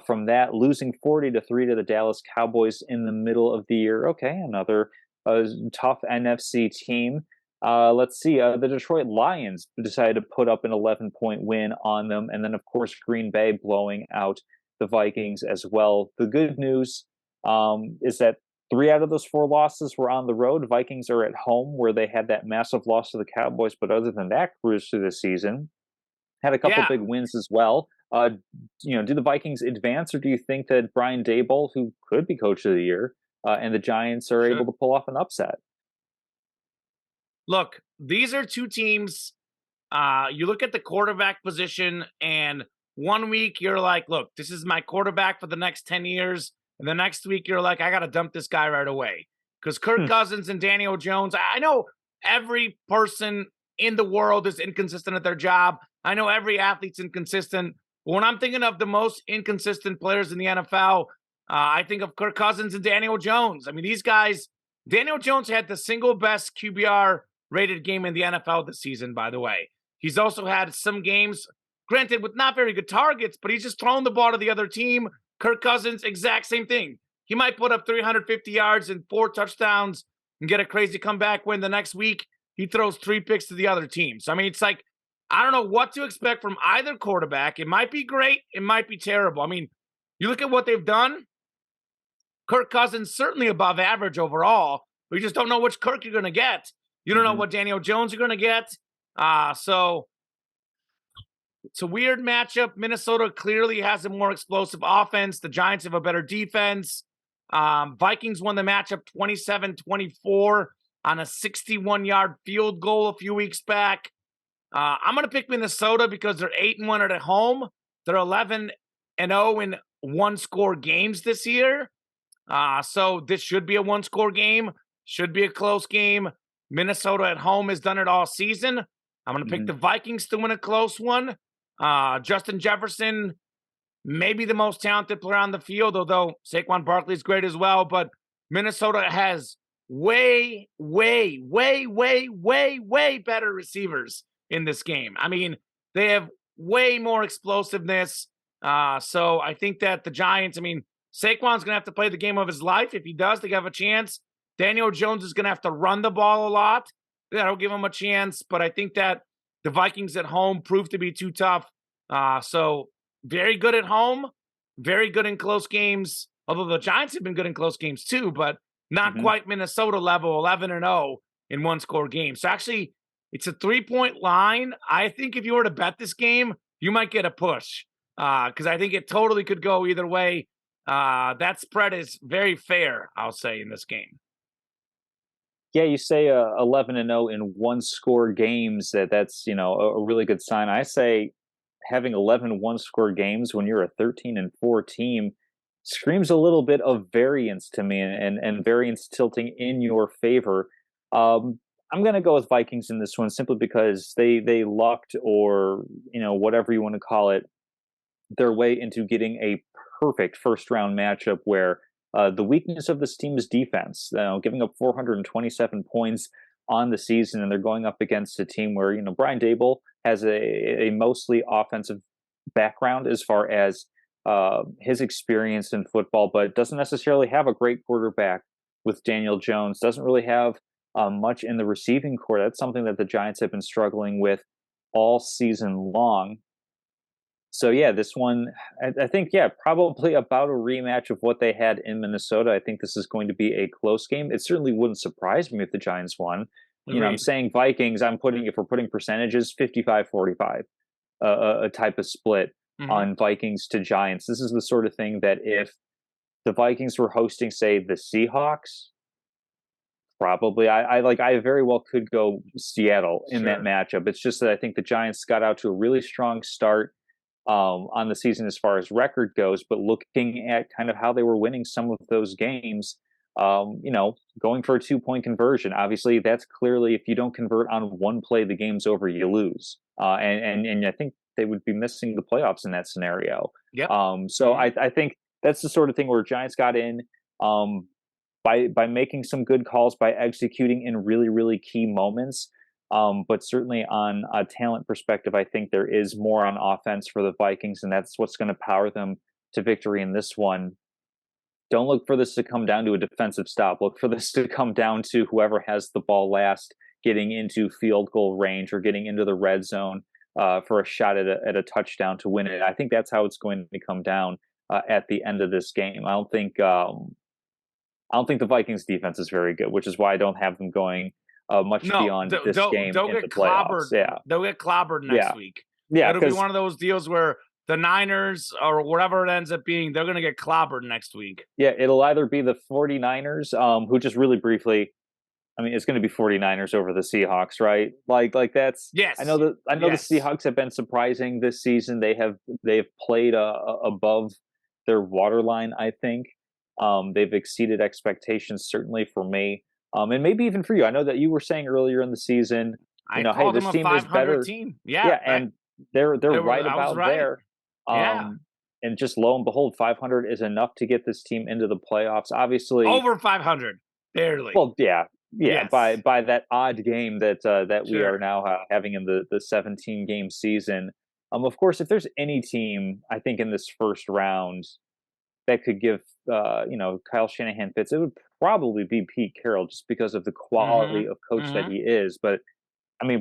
from that. Losing 40-3 to the Dallas Cowboys in the middle of the year. Okay, another tough NFC team. Let's see. The Detroit Lions decided to put up an 11-point win on them. And then, of course, Green Bay blowing out the Vikings as well. The good news is that three out of those four losses were on the road. Vikings are at home, where they had that massive loss to the Cowboys. But other than that, cruise through the season. Had a couple Yeah. big wins as well. Do the Vikings advance, or do you think that Brian Daboll, who could be coach of the year, and the Giants are able Should. to pull off an upset? Look, these are two teams. You look at the quarterback position, and one week you're like, look, this is my quarterback for the next 10 years. And the next week you're like, I got to dump this guy right away. Because Kirk Hmm. Cousins and Daniel Jones, I know every person in the world is inconsistent at their job. I know every athlete's inconsistent. But when I'm thinking of the most inconsistent players in the NFL, I think of Kirk Cousins and Daniel Jones. I mean, these guys, Daniel Jones had the single best QBR rated game in the NFL this season, by the way. He's also had some games, granted, with not very good targets, but he's just thrown the ball to the other team. Kirk Cousins, exact same thing. He might put up 350 yards and 4 touchdowns and get a crazy comeback win the next week. He throws 3 picks to the other team. So, I mean, it's like, I don't know what to expect from either quarterback. It might be great. It might be terrible. I mean, you look at what they've done. Kirk Cousins certainly above average overall, but you just don't know which Kirk you're going to get. You don't know Mhm. what Daniel Jones you're going to get. So it's a weird matchup. Minnesota clearly has a more explosive offense. The Giants have a better defense. Vikings won the matchup 27-24 on a 61-yard field goal a few weeks back. I'm going to pick Minnesota because they're 8-1 at home. They're 11-0 in one-score games this year. So this should be a one-score game. Should be a close game. Minnesota at home has done it all season. I'm going to pick Mhm. the Vikings to win a close one. Justin Jefferson, maybe the most talented player on the field, although Saquon Barkley is great as well. But Minnesota has way, way, way, way, way, way better receivers in this game. I mean, they have way more explosiveness. So I think that the Giants, I mean, Saquon's going to have to play the game of his life. If he does, they have a chance. Daniel Jones is going to have to run the ball a lot. That'll give him a chance. But I think that the Vikings at home proved to be too tough. So very good at home, very good in close games. Although the Giants have been good in close games too, but not Mhm. quite Minnesota level, 11-0 in one-score games. So actually, it's a 3-point line. I think if you were to bet this game, you might get a push because I think it totally could go either way. That spread is very fair, I'll say, in this game. Yeah, you say 11-0 in one score games. That's a really good sign. I say having 11 one score games when you're a 13-4 team screams a little bit of variance to me, and variance tilting in your favor. I'm gonna go with Vikings in this one simply because they lucked, or whatever you want to call it, their way into getting a perfect first round matchup where the weakness of this team is defense, giving up 427 points on the season, and they're going up against a team where, Brian Dable has a mostly offensive background as far as his experience in football, but doesn't necessarily have a great quarterback with Daniel Jones, doesn't really have much in the receiving core. That's something that the Giants have been struggling with all season long. So yeah, this one, I think, yeah, probably about a rematch of what they had in Minnesota. I think this is going to be a close game. It certainly wouldn't surprise me if the Giants won. I'm Agreed. saying Vikings, if we're putting percentages, 55-45, a type of split on Vikings to Giants. This is the sort of thing that if the Vikings were hosting, say, the Seahawks, probably I very well could go Seattle in that matchup. It's just that I think the Giants got out to a really strong start on the season as far as record goes, but looking at kind of how they were winning some of those games, going for a 2-point conversion. Obviously, that's clearly, if you don't convert on one play, the game's over, you lose. And I think they would be missing the playoffs in that scenario. Yep. So I think that's the sort of thing where Giants got in by making some good calls, by executing in really, really key moments. But certainly on a talent perspective, I think there is more on offense for the Vikings, and that's what's going to power them to victory in this one. Don't look for this to come down to a defensive stop. Look for this to come down to whoever has the ball last getting into field goal range or getting into the red zone for a shot at a touchdown to win it. I think that's how it's going to come down at the end of this game. I don't think the Vikings defense is very good, which is why I don't have them going much beyond this game they'll into get playoffs. clobbered. Yeah. They'll get clobbered next week. Yeah, it'll be one of those deals where the Niners or whatever it ends up being, they're going to get clobbered next week. Yeah, it'll either be the 49ers, who just really briefly, it's going to be 49ers over the Seahawks, right? Like that's. Yes. I know the Seahawks have been surprising this season. They've played above their waterline, I think. They've exceeded expectations, certainly for me. And maybe even for you. I know that you were saying earlier in the season, hey, this team is better. Team. Yeah, and they're right about there. And just lo and behold, 500 is enough to get this team into the playoffs. Obviously, over 500, barely. Well, yeah, yes. by that odd game that we are now having in the 17-game season. Of course, if there's any team, I think in this first round that could give Kyle Shanahan fits, it would probably be Pete Carroll, just because of the quality of coach that he is. But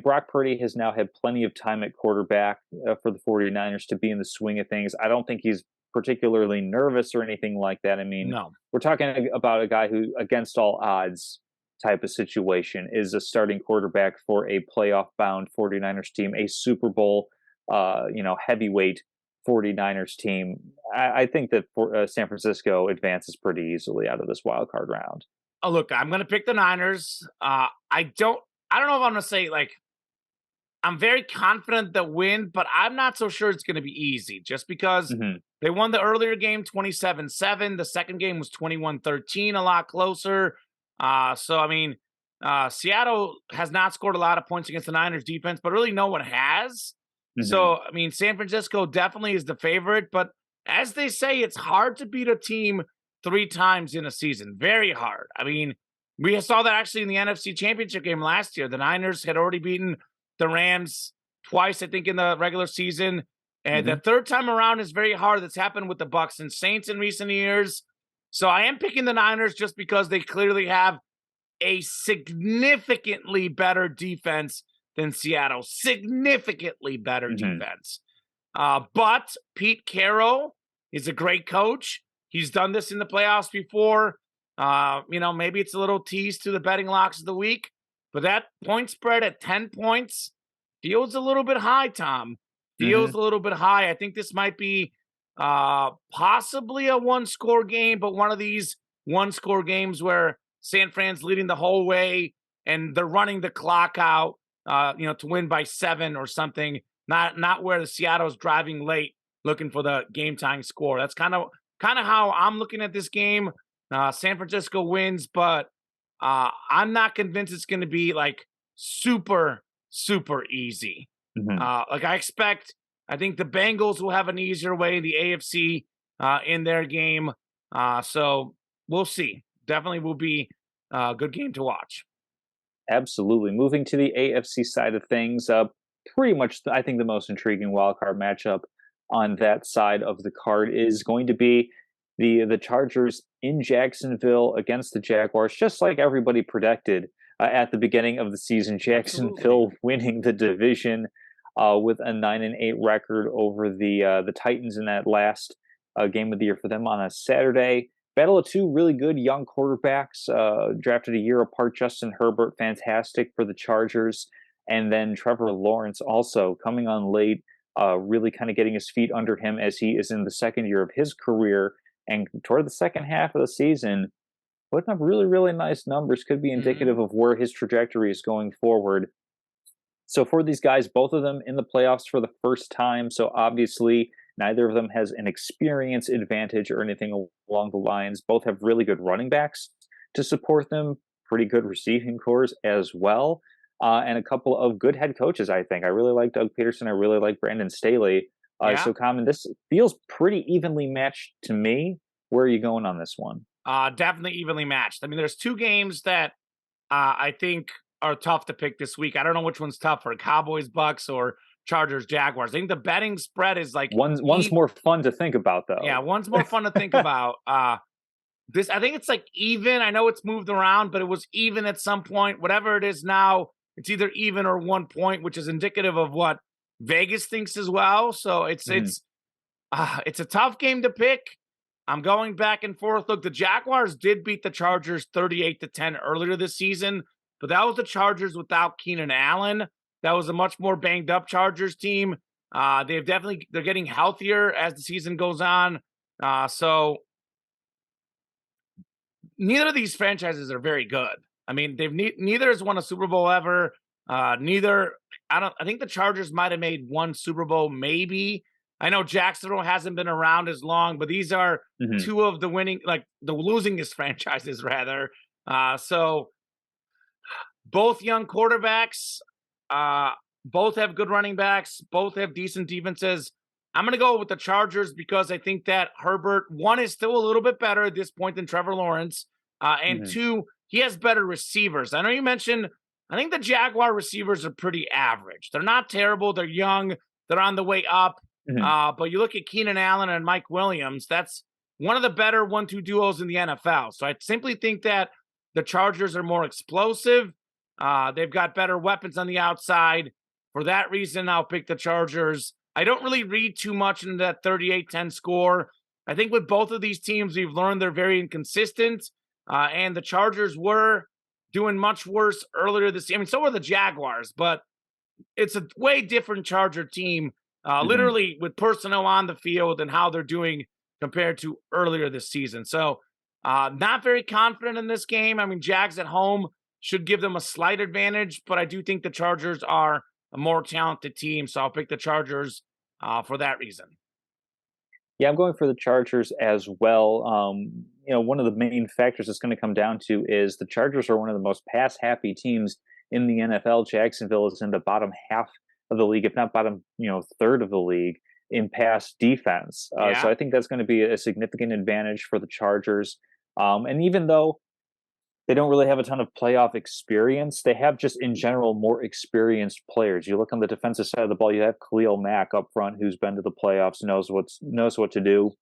Brock Purdy has now had plenty of time at quarterback for the 49ers to be in the swing of things. I don't think he's particularly nervous or anything like that. No. We're talking about a guy who, against all odds type of situation, is a starting quarterback for a playoff-bound 49ers team, a Super Bowl, heavyweight 49ers team. I think that San Francisco advances pretty easily out of this wild card round. Oh, look, I'm going to pick the Niners. I don't know if I'm going to say, I'm very confident they'll win, but I'm not so sure it's going to be easy, just because they won the earlier game 27-7. The second game was 21-13, a lot closer. Seattle has not scored a lot of points against the Niners defense, but really no one has. So, San Francisco definitely is the favorite, but as they say, it's hard to beat a team 3 times in a season. Very hard. We saw that actually in the NFC Championship game last year. The Niners had already beaten the Rams twice, I think, in the regular season. And the third time around is very hard. That's happened with the Bucs and Saints in recent years. So I am picking the Niners just because they clearly have a significantly better defense than Seattle. Significantly better defense. But Pete Carroll is a great coach. He's done this in the playoffs before. Maybe it's a little tease to the betting locks of the week, but that point spread at 10 points feels a little bit high, Tom. Feels a little bit high. I think this might be possibly a 1-score game, but one of these 1-score games where San Fran's leading the whole way and they're running the clock out, to win by 7 or something. Not where the Seattle's driving late looking for the game-tying score. That's kind of how I'm looking at this game. San Francisco wins, but I'm not convinced it's going to be super, super easy. I think the Bengals will have an easier way, the AFC in their game. So we'll see. Definitely will be a good game to watch. Absolutely. Moving to the AFC side of things, pretty much, I think the most intriguing wild card matchup on that side of the card is going to be the Chargers in Jacksonville against the Jaguars, just like everybody predicted at the beginning of the season. Absolutely. Jacksonville winning the division with a 9-8 record over the Titans in that last game of the year for them on a Saturday. Battle of two really good young quarterbacks, drafted a year apart. Justin Herbert, fantastic for the Chargers. And then Trevor Lawrence also coming on late, really kind of getting his feet under him as he is in the second year of his career. And toward the second half of the season, putting up really, really nice numbers, could be indicative of where his trajectory is going forward. So for these guys, both of them in the playoffs for the first time. So obviously, neither of them has an experience advantage or anything along the lines. Both have really good running backs to support them, pretty good receiving cores as well, and a couple of good head coaches, I think. I really like Doug Peterson. I really like Brandon Staley. Yeah. So, Common, this feels pretty evenly matched to me. Where are you going on this one? Definitely evenly matched. I mean, there's two games that I think are tough to pick this week. I don't know which one's tougher, Cowboys, Bucks, or Chargers, Jaguars. I think the betting spread is like one's more fun to think about, though. Yeah, one's more fun to think about. This, I think it's like even. I know it's moved around, but it was even at some point. Whatever it is now, it's either even or 1 point, which is indicative of what Vegas thinks as well. So it's a tough game to pick. I'm going back and forth. Look, the Jaguars did beat the Chargers 38-10 earlier this season, but that was the Chargers without Keenan Allen. That was a much more banged up Chargers team. They're getting healthier as the season goes on. So neither of these franchises are very good. I mean, neither has won a Super Bowl ever. I think the Chargers might have made one Super Bowl, maybe. I know Jacksonville hasn't been around as long, but these are two of the losingest franchises, rather. So both young quarterbacks, both have good running backs, both have decent defenses. I'm going to go with the Chargers because I think that Herbert, one, is still a little bit better at this point than Trevor Lawrence, and two, he has better receivers. I know you mentioned, I think the Jaguar receivers are pretty average. They're not terrible. They're young. They're on the way up. But you look at Keenan Allen and Mike Williams, that's one of the better 1-2 duos in the NFL. So I simply think that the Chargers are more explosive. They've got better weapons on the outside. For that reason, I'll pick the Chargers. I don't really read too much into that 38-10 score. I think with both of these teams, we've learned they're very inconsistent. And the Chargers were doing much worse earlier this year. I mean, so were the Jaguars, but it's a way different Charger team. Literally with personnel on the field and how they're doing compared to earlier this season. So not very confident in this game. I mean, Jags at home should give them a slight advantage, but I do think the Chargers are a more talented team. So I'll pick the Chargers for that reason. Yeah, I'm going for the Chargers as well. One of the main factors it's going to come down to is the Chargers are one of the most pass-happy teams in the NFL. Jacksonville is in the bottom half of the league, if not bottom, third of the league in pass defense. So I think that's going to be a significant advantage for the Chargers. And even though they don't really have a ton of playoff experience, they have just in general more experienced players. You look on the defensive side of the ball, you have Khalil Mack up front, who's been to the playoffs, knows what to do.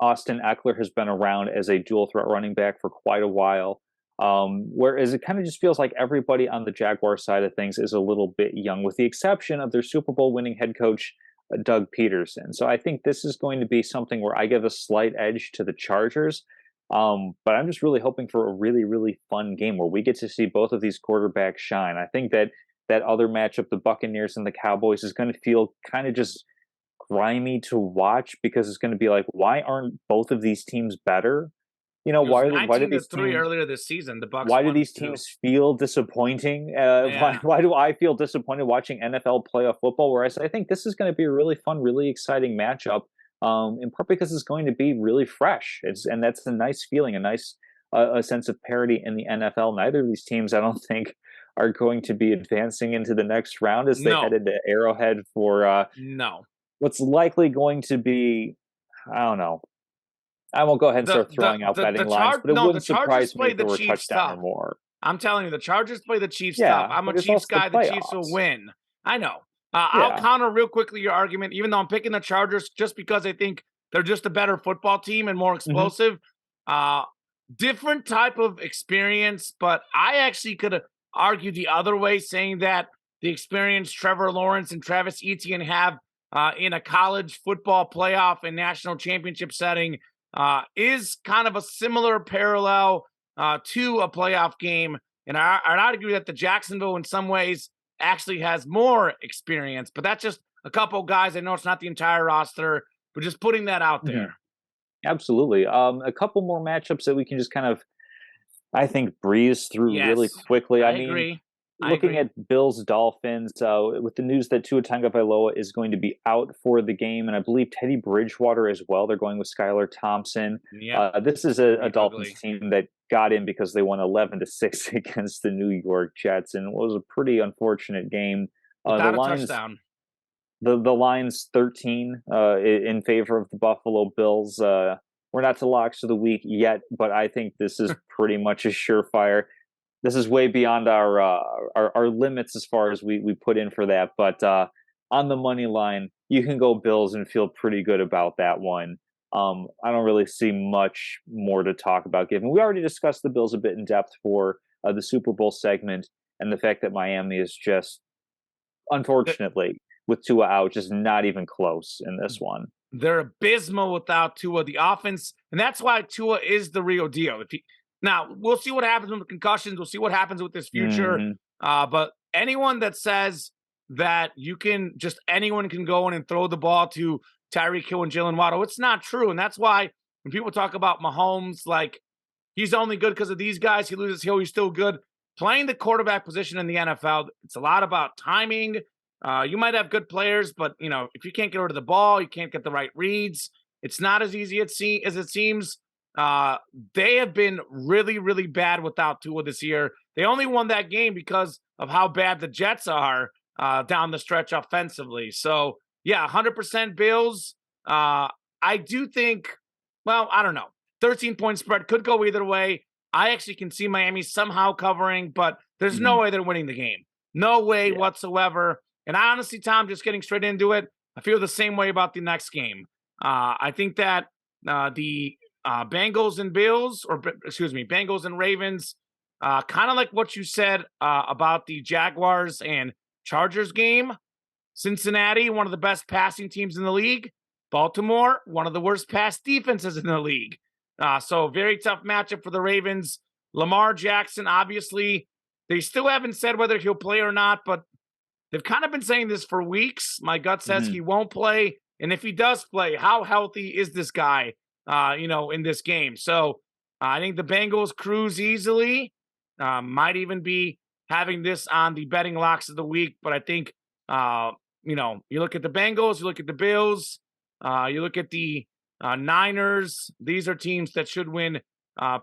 Austin Eckler has been around as a dual threat running back for quite a while. Whereas it kind of just feels like everybody on the Jaguar side of things is a little bit young, with the exception of their Super Bowl winning head coach, Doug Peterson. So I think this is going to be something where I give a slight edge to the Chargers. But I'm just really hoping for a really, really fun game where we get to see both of these quarterbacks shine. I think that other matchup, the Buccaneers and the Cowboys, is going to feel kind of just grimy to watch because it's going to be like, why aren't both of these teams better? Why do these teams earlier this season? The Bucs. Why do these teams feel disappointing? Why do I feel disappointed watching NFL playoff football? Whereas I think this is going to be a really fun, really exciting matchup. In part because it's going to be really fresh. And that's a nice feeling, a nice a sense of parity in the NFL. Neither of these teams, I don't think, are going to be advancing into the next round as they head into Arrowhead for what's likely going to be, I don't know. I won't go ahead and start throwing out betting lines, but it wouldn't surprise me if there were a touchdown or more. I'm telling you, the Chargers play the Chiefs tough. Yeah, I'm a but it's Chiefs also the guy. The Chiefs will playoffs. win. I know. I'll Yeah. counter real quickly your argument, even though I'm picking the Chargers just because I think they're just a better football team and more Hmm. explosive. Uh, Different type of experience, but I actually could argue the other way, saying that the experience Trevor Lawrence and Travis Etienne have in a college football playoff and national championship setting is kind of a similar parallel to a playoff game. And I'd argue that the Jacksonville, in some ways, actually has more experience. But that's just a couple guys. I know it's not the entire roster, but just putting that out Hmm. there. Absolutely. A couple more matchups that we can just kind of, I think, breeze through really Yes, quickly. I I mean, agree. I looking agree. at Bills Dolphins, with the news that Tua Tagovailoa is going to be out for the game, and I believe Teddy Bridgewater as well. They're going with Skylar Thompson. Yep. This is It's going to a be Dolphins ugly. team that got in because they won 11-6 against the New York Jets, and it was a pretty unfortunate game. The Without a Lions touchdown. the line's 13 in favor of the Buffalo Bills. We're not to locks of the week yet, but I think this is pretty much a surefire. This is way beyond our limits as far as we put in for that. But on the money line, you can go Bills and feel pretty good about that one. I don't really see much more to talk about. Given we already discussed the Bills a bit in depth for the Super Bowl segment, and the fact that Miami is just unfortunately, with Tua out, just not even close in this one. They're abysmal without Tua. The offense, and that's why Tua is the real deal. Now we'll see what happens with the concussions. We'll see what happens with his future. Mhm. But anyone that says that anyone can go in and throw the ball to Tyreek Hill and Jalen Waddle, it's not true. And that's why when people talk about Mahomes, like he's only good because of these guys. He loses Hill, he's still good. Playing the quarterback position in the NFL, it's a lot about timing. You might have good players, but if you can't get rid of the ball, you can't get the right reads. It's not as easy as it seems. Uh, they have been really, really bad without Tua this year. They only won that game because of how bad the Jets are down the stretch offensively. So yeah, 100% Bills. I do think. Well, I don't know. 13-point spread could go either way. I actually can see Miami somehow covering, but there's no Mhm. way they're winning the game. No way Yeah. whatsoever. And honestly, Tom, just getting straight into it, I feel the same way about the next game. I think that the Bengals and Bills, excuse me, Bengals and Ravens, kind of like what you said about the Jaguars and Chargers game. Cincinnati, one of the best passing teams in the league. Baltimore, one of the worst pass defenses in the league. So very tough matchup for the Ravens. Lamar Jackson, obviously, they still haven't said whether he'll play or not, but they've kind of been saying this for weeks. My gut says Mhm. he won't play. And if he does play, how healthy is this guy, in this game? So I think the Bengals cruise easily. Might even be having this on the betting locks of the week. But I think, you look at the Bengals, you look at the Bills, you look at the Niners. These are teams that should win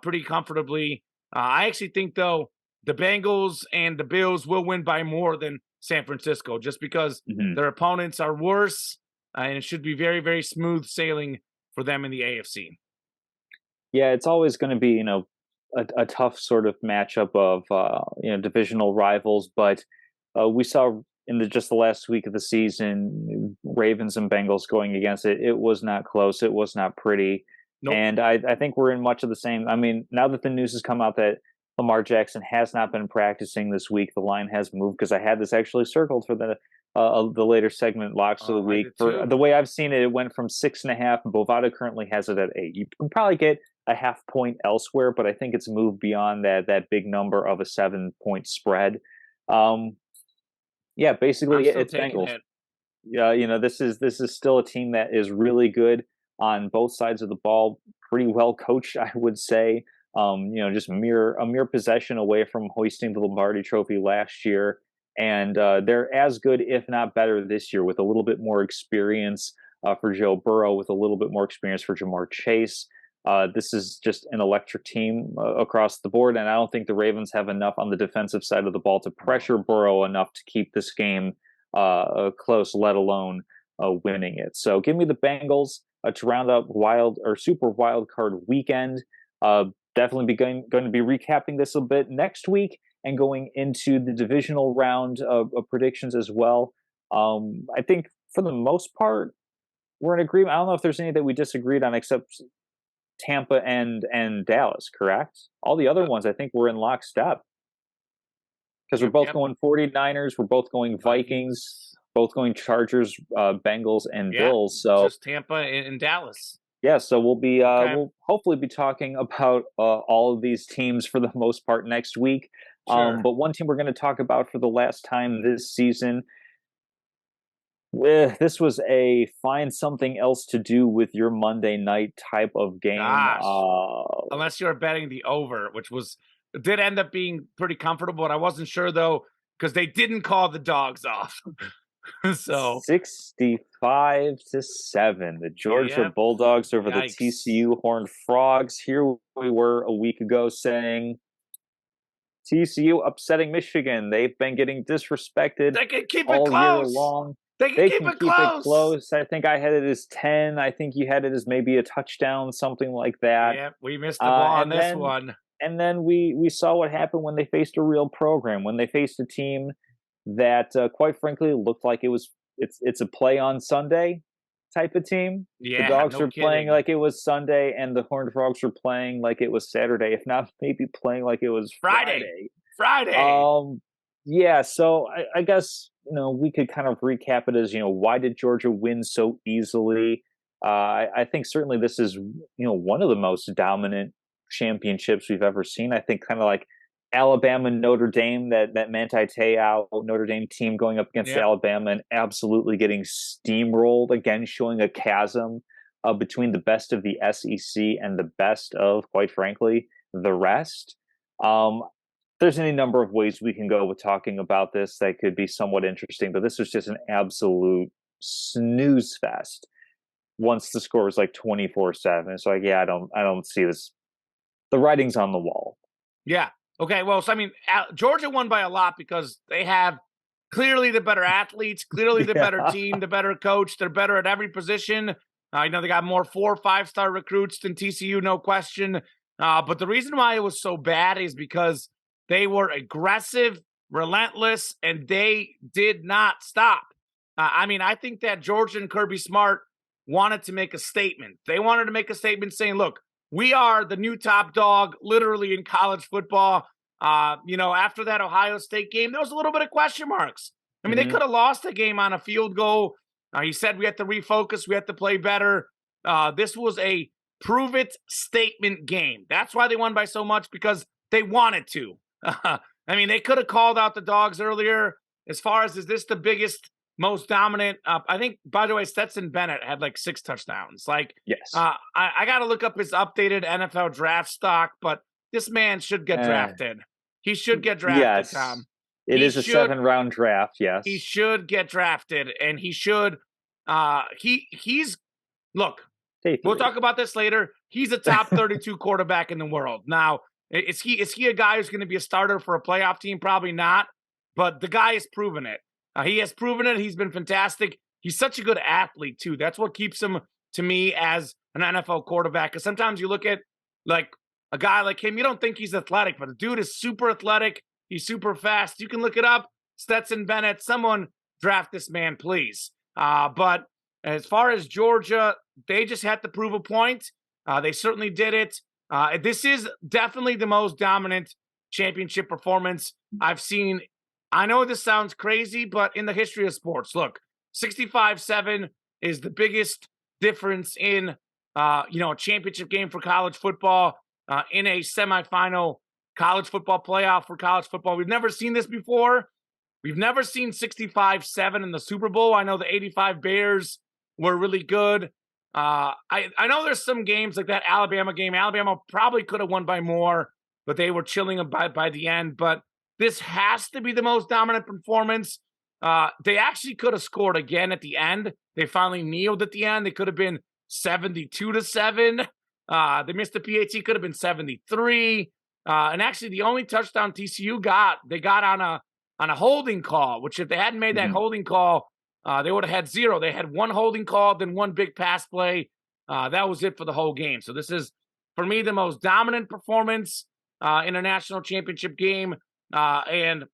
pretty comfortably. I actually think, though, the Bengals and the Bills will win by more than San Francisco just because Mhm. their opponents are worse, and it should be very, very smooth sailing for them in the AFC. Yeah, it's always going to be, a tough sort of matchup of, divisional rivals. But we saw in just the last week of the season, Ravens and Bengals going against it. It was not close. It was not pretty. Nope. And I think we're in much of the same. I mean, now that the news has come out that Lamar Jackson has not been practicing this week, the line has moved because I had this actually circled for the later segment locks of the I week. did For too. the way I've seen it, it went from 6.5. Bovada currently has it at 8. You can probably get a half point elsewhere, but I think it's moved beyond that big number of a 7 point spread. Um, yeah, I'm basically still it's taking Bengals. it. Yeah, this is still a team that is really good on both sides of the ball, pretty well coached, I would say. Just a mere possession away from hoisting the Lombardi Trophy last year, and they're as good, if not better, this year with a little bit more experience for Joe Burrow, with a little bit more experience for Jamar Chase. This is just an electric team across the board, and I don't think the Ravens have enough on the defensive side of the ball to pressure Burrow enough to keep this game close, let alone winning it. So give me the Bengals to round up wild or super wild card weekend. Uh, definitely going to be recapping this a bit next week and going into the divisional round of predictions as well. I think for the most part, we're in agreement. I don't know if there's any that we disagreed on except Tampa and Dallas, correct? All the other ones, I think we're in lockstep because we're both going 49ers, we're both going Vikings, both going Chargers, Bengals, and Bills. So just Tampa and Dallas. Yeah, so we'll be we'll hopefully be talking about all of these teams for the most part next week. Sure. But one team we're going to talk about for the last time this season. This was a find something else to do with your Monday night type of game. Unless you're betting the over, which did end up being pretty comfortable. And I wasn't sure though, because they didn't call the dogs off. So 65-7, the Georgia Bulldogs over the TCU Horned Frogs. Here we were a week ago saying TCU upsetting Michigan. They've been getting disrespected they can keep all it close. Year long. They can keep it close. I think I had it as 10. I think you had it as maybe a touchdown, something like that. Yeah, we missed the ball on this one. And then we saw what happened when they faced a real program, when they faced a team that quite frankly looked like it's a play on Sunday type of team. Yeah, the Dogs were playing like it was Sunday, and the Horned Frogs were playing like it was Saturday, if not maybe playing like it was Friday. Yeah, so I guess we could kind of recap it as why did Georgia win so easily? I think certainly this is one of the most dominant championships we've ever seen. I think kind of like Alabama, Notre Dame, that Manti Te'o Notre Dame team going up against Alabama and absolutely getting steamrolled, again showing a chasm between the best of the SEC and the best of, quite frankly, the rest. There's any number of ways we can go with talking about this that could be somewhat interesting, but this was just an absolute snooze fest once the score was like 24-7. It's like, I don't see this. The writing's on the wall. Yeah. Okay, well, so I mean, Georgia won by a lot because they have clearly the better athletes, clearly the better team, the better coach. They're better at every position. They got more 4- or 5-star recruits than TCU, no question. But the reason why it was so bad is because they were aggressive, relentless, and they did not stop. I think that Georgia and Kirby Smart wanted to make a statement. They wanted to make a statement saying, look, we are the new top dog, literally, in college football. After that Ohio State game, there was a little bit of question marks. They could have lost the game on a field goal. He said we had to refocus. We had to play better. This was a prove-it statement game. That's why they won by so much, because they wanted to. They could have called out the Dogs earlier. As far as, is this the biggest, most dominant? I think, by the way, Stetson Bennett had like 6 touchdowns. Yes. I got to look up his updated NFL draft stock, but this man should get drafted. He should get drafted, yes. Tom. It is a 7-round draft, yes. He should get drafted, and he should he's look, we'll talk about this later. He's a top 32 quarterback in the world. Now, is he a guy who's going to be a starter for a playoff team? Probably not, but the guy has proven it. He has proven it. He's been fantastic. He's such a good athlete, too. That's what keeps him, to me, as an NFL quarterback. Because sometimes you look at, like, a guy like him, you don't think he's athletic, but the dude is super athletic. He's super fast. You can look it up. Stetson Bennett. Someone draft this man, please. But as far as Georgia, they just had to prove a point. They certainly did it. This is definitely the most dominant championship performance I've seen. I know this sounds crazy, but in the history of sports, look, 65-7 is the biggest difference in, a championship game for college football, in a semifinal college football playoff for college football. We've never seen this before. We've never seen 65-7 in the Super Bowl. I know the 85 Bears were really good. I know there's some games like that Alabama game. Alabama probably could have won by more, but they were chilling by the end. But this has to be the most dominant performance. They actually could have scored again at the end. They finally kneeled at the end. They could have been 72-7. They missed the PAT, could have been 73. And actually, the only touchdown TCU got on a holding call, which if they hadn't made that holding call, they would have had 0. They had one holding call, then one big pass play. That was it for the whole game. So this is for me, the most dominant performance in a national championship game. And,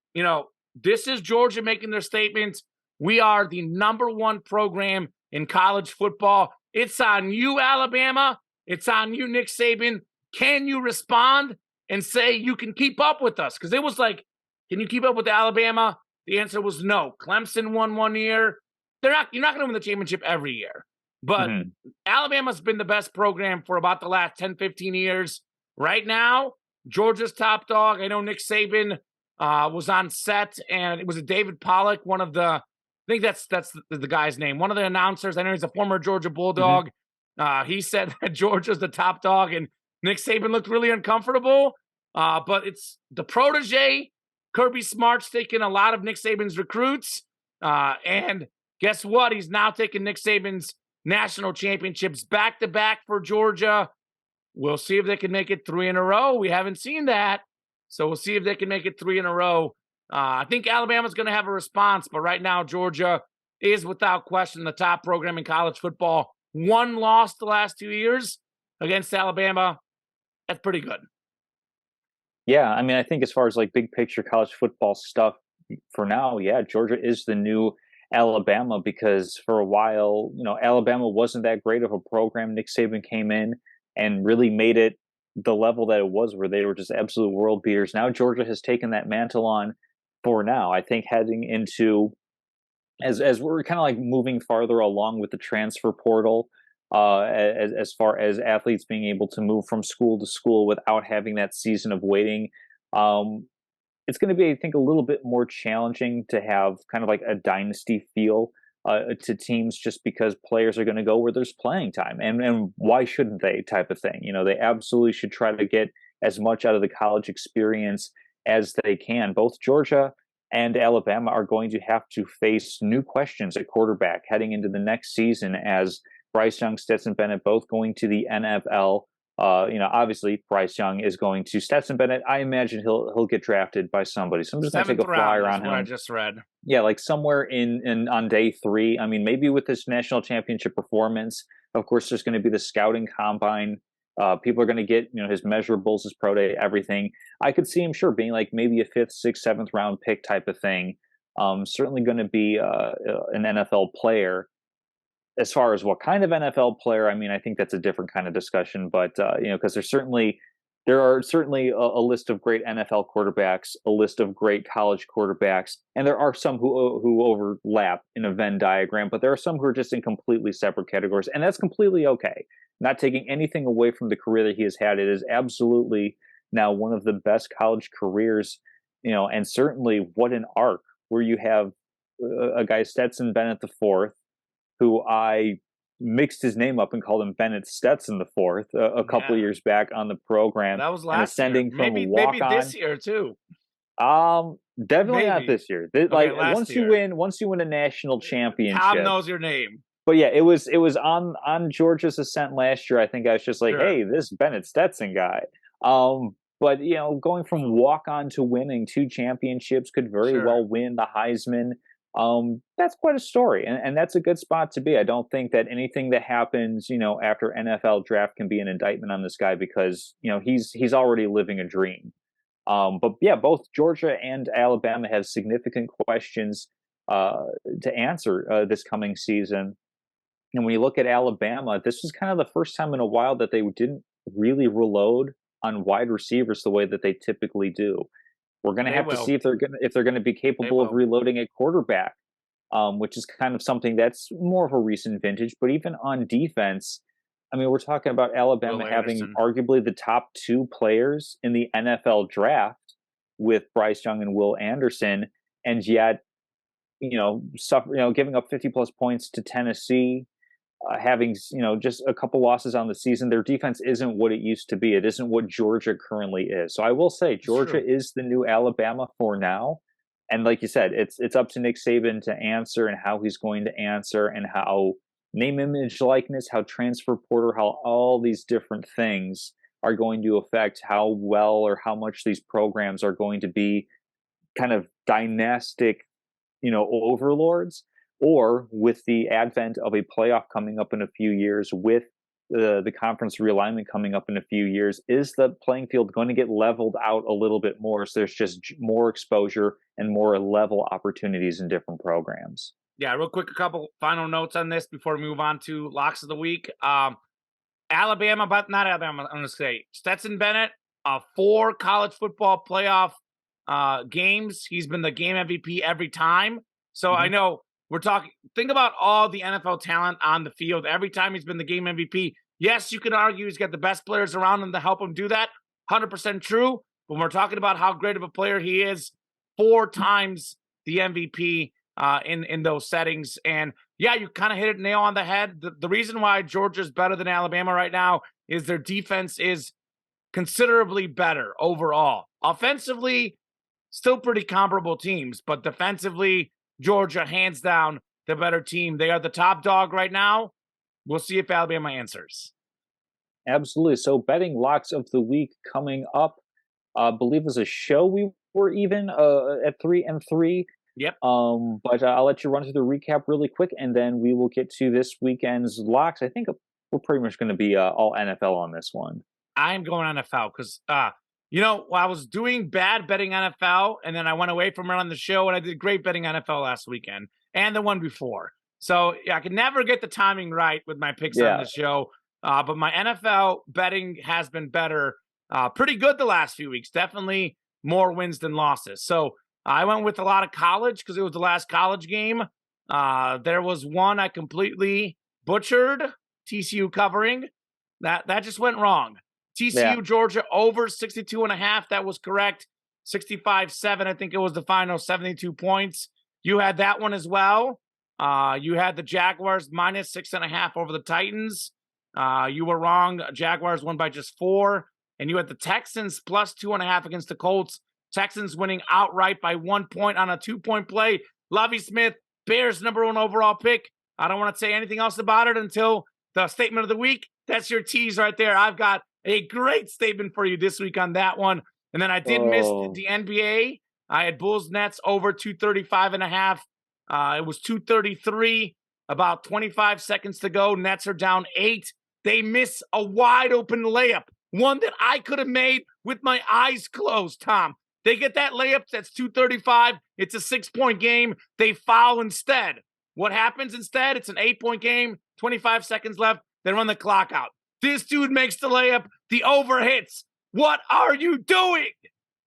this is Georgia making their statements. We are the #1 program in college football. It's on you, Alabama. It's on you, Nick Saban. Can you respond and say you can keep up with us? Because it was like, can you keep up with Alabama? The answer was no. Clemson won one year. You're not going to win the championship every year. But Alabama's been the best program for about the last 10, 15 years. Right now, Georgia's top dog. I know Nick Saban was on set, and it was a David Pollock, one of the, I think that's the guy's name, one of the announcers. I know he's a former Georgia Bulldog. He said that Georgia's the top dog, and Nick Saban looked really uncomfortable. But it's the protege. Kirby Smart's taking a lot of Nick Saban's recruits. And guess what? He's now taking Nick Saban's national championships back-to-back for Georgia. We'll see if they can make it 3 in a row. We haven't seen that. So we'll see if they can make it 3 in a row. I think Alabama's going to have a response, but right now Georgia is without question the top program in college football. One loss the last 2 years against Alabama. That's pretty good. Yeah, I mean, I think as far as like big picture college football stuff for now, yeah, Georgia is the new Alabama, because for a while, Alabama wasn't that great of a program. Nick Saban came in and really made it the level that it was, where they were just absolute world beaters. Now Georgia has taken that mantle on for now. I think heading into, as we're kind of like moving farther along with the transfer portal, as far as athletes being able to move from school to school without having that season of waiting, it's going to be, I think, a little bit more challenging to have kind of like a dynasty feel to teams, just because players are going to go where there's playing time, and why shouldn't they, type of thing. They absolutely should try to get as much out of the college experience as they can. Both Georgia and Alabama are going to have to face new questions at quarterback heading into the next season, as Bryce Young, Stetson Bennett, both going to the NFL. Obviously Bryce Young is going to Stetson Bennett. I imagine he'll get drafted by somebody. So I'm just going to take a flyer on him. I just read. Yeah, like somewhere in on day 3. I mean, maybe with this national championship performance. Of course, there's going to be the scouting combine. People are going to get his measurables, his pro day, everything. I could see him being like maybe a 5th, 6th, 7th round pick type of thing. Certainly going to be an NFL player. As far as what kind of NFL player, I mean, I think that's a different kind of discussion. But because there are certainly a list of great NFL quarterbacks, a list of great college quarterbacks, and there are some who overlap in a Venn diagram. But there are some who are just in completely separate categories, and that's completely okay. Not taking anything away from the career that he has had. It is absolutely now one of the best college careers, and certainly what an arc, where you have a guy, Stetson Bennett IV, who I mixed his name up and called him Bennett Stetson IV a couple of years back on the program. That was last ascending year. From maybe this year too. Definitely not this year. Once you win a national championship, Tom knows your name. But yeah, it was on Georgia's ascent last year. I think I was just like, hey, this Bennett Stetson guy. But going from walk on to winning 2 championships, could very well win the Heisman. That's quite a story, and that's a good spot to be. I don't think that anything that happens, after NFL draft can be an indictment on this guy, because he's already living a dream. But yeah, both Georgia and Alabama have significant questions to answer this coming season. And when you look at Alabama, this was kind of the first time in a while that they didn't really reload on wide receivers the way that they typically do. We're going to have to see if they're going to be capable of reloading at quarterback, which is kind of something that's more of a recent vintage. But even on defense, I mean, we're talking about Alabama having arguably the top 2 players in the NFL draft with Bryce Young and Will Anderson, and yet, giving up 50+ points to Tennessee, having just a couple losses on the season. Their defense isn't what it used to be. It isn't what Georgia currently is. So I will say Georgia is the new Alabama for now. And like you said, it's up to Nick Saban to answer, and how he's going to answer, and how name, image, likeness, how transfer portal, how all these different things are going to affect how well or how much these programs are going to be kind of dynastic, overlords. Or with the advent of a playoff coming up in a few years, with the conference realignment coming up in a few years, is the playing field going to get leveled out a little bit more? So there's just more exposure and more level opportunities in different programs. Yeah, real quick, a couple final notes on this before we move on to locks of the week. Alabama, but not Alabama, I'm going to say Stetson Bennett, 4 college football playoff games. He's been the game MVP every time. So I know we're talking, think about all the NFL talent on the field. Every time he's been the game MVP. Yes, you could argue he's got the best players around him to help him do that. 100% true. But when we're talking about how great of a player he is, 4 times the MVP in those settings. And yeah, you kind of hit it nail on the head. The reason why Georgia's better than Alabama right now is their defense is considerably better overall. Offensively, still pretty comparable teams, but defensively, Georgia, hands down, the better team. They are the top dog right now. We'll see if Alabama answers. Absolutely. So betting locks of the week coming up. I believe as a show we were even at 3-3. Yep. But I'll let you run through the recap really quick, and then we will get to this weekend's locks. I think we're pretty much going to be all NFL on this one. I'm going NFL because, I was doing bad betting NFL, and then I went away from it on the show, and I did great betting NFL last weekend and the one before. So yeah, I can never get the timing right with my picks on the show. But my NFL betting has been better, pretty good the last few weeks. Definitely more wins than losses. So I went with a lot of college because it was the last college game. There was one I completely butchered, TCU covering. That just went wrong. TCU, Georgia over 62.5. That was correct. 65-7, I think it was the final, 72 points. You had that one as well. You had the Jaguars minus 6.5 over the Titans. You were wrong. Jaguars won by just 4. And you had the Texans plus 2.5 against the Colts. Texans winning outright by 1 point on a 2-point play. Lovie Smith, Bears #1 overall pick. I don't want to say anything else about it until the statement of the week. That's your tease right there. I've got a great statement for you this week on that one. And then I did miss the NBA. I had Bulls Nets over 235.5. It was 233, about 25 seconds to go. Nets are down 8. They miss a wide open layup, one that I could have made with my eyes closed, Tom. They get that layup, that's 235. It's a 6-point game. They foul instead. What happens instead? It's an 8-point game, 25 seconds left. They run the clock out. This dude makes the layup. The over hits. What are you doing?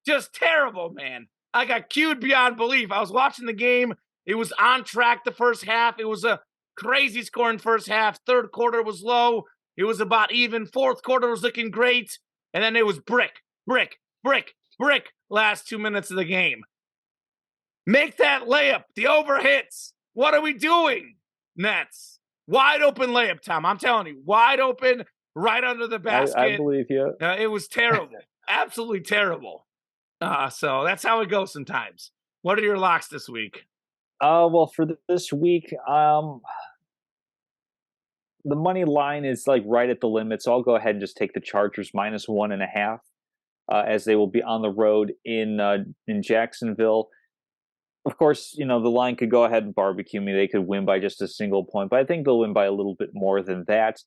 Just terrible, man. I got cued beyond belief. I was watching the game. It was on track the first half. It was a crazy scoring first half. Third quarter was low. It was about even. Fourth quarter was looking great. And then it was brick, brick, brick, brick last 2 minutes of the game. Make that layup. The over hits. What are we doing, Nets? Wide open layup, Tom. I'm telling you, wide open, right under the basket. I believe you. It was terrible. Absolutely terrible. So that's how it goes sometimes. What are your locks this week? Well, for this week, the money line is like right at the limit, so I'll go ahead and just take the Chargers minus 1.5, as they will be on the road in Jacksonville. Of course, the line could go ahead and barbecue me. They could win by just a single point, but I think they'll win by a little bit more than that.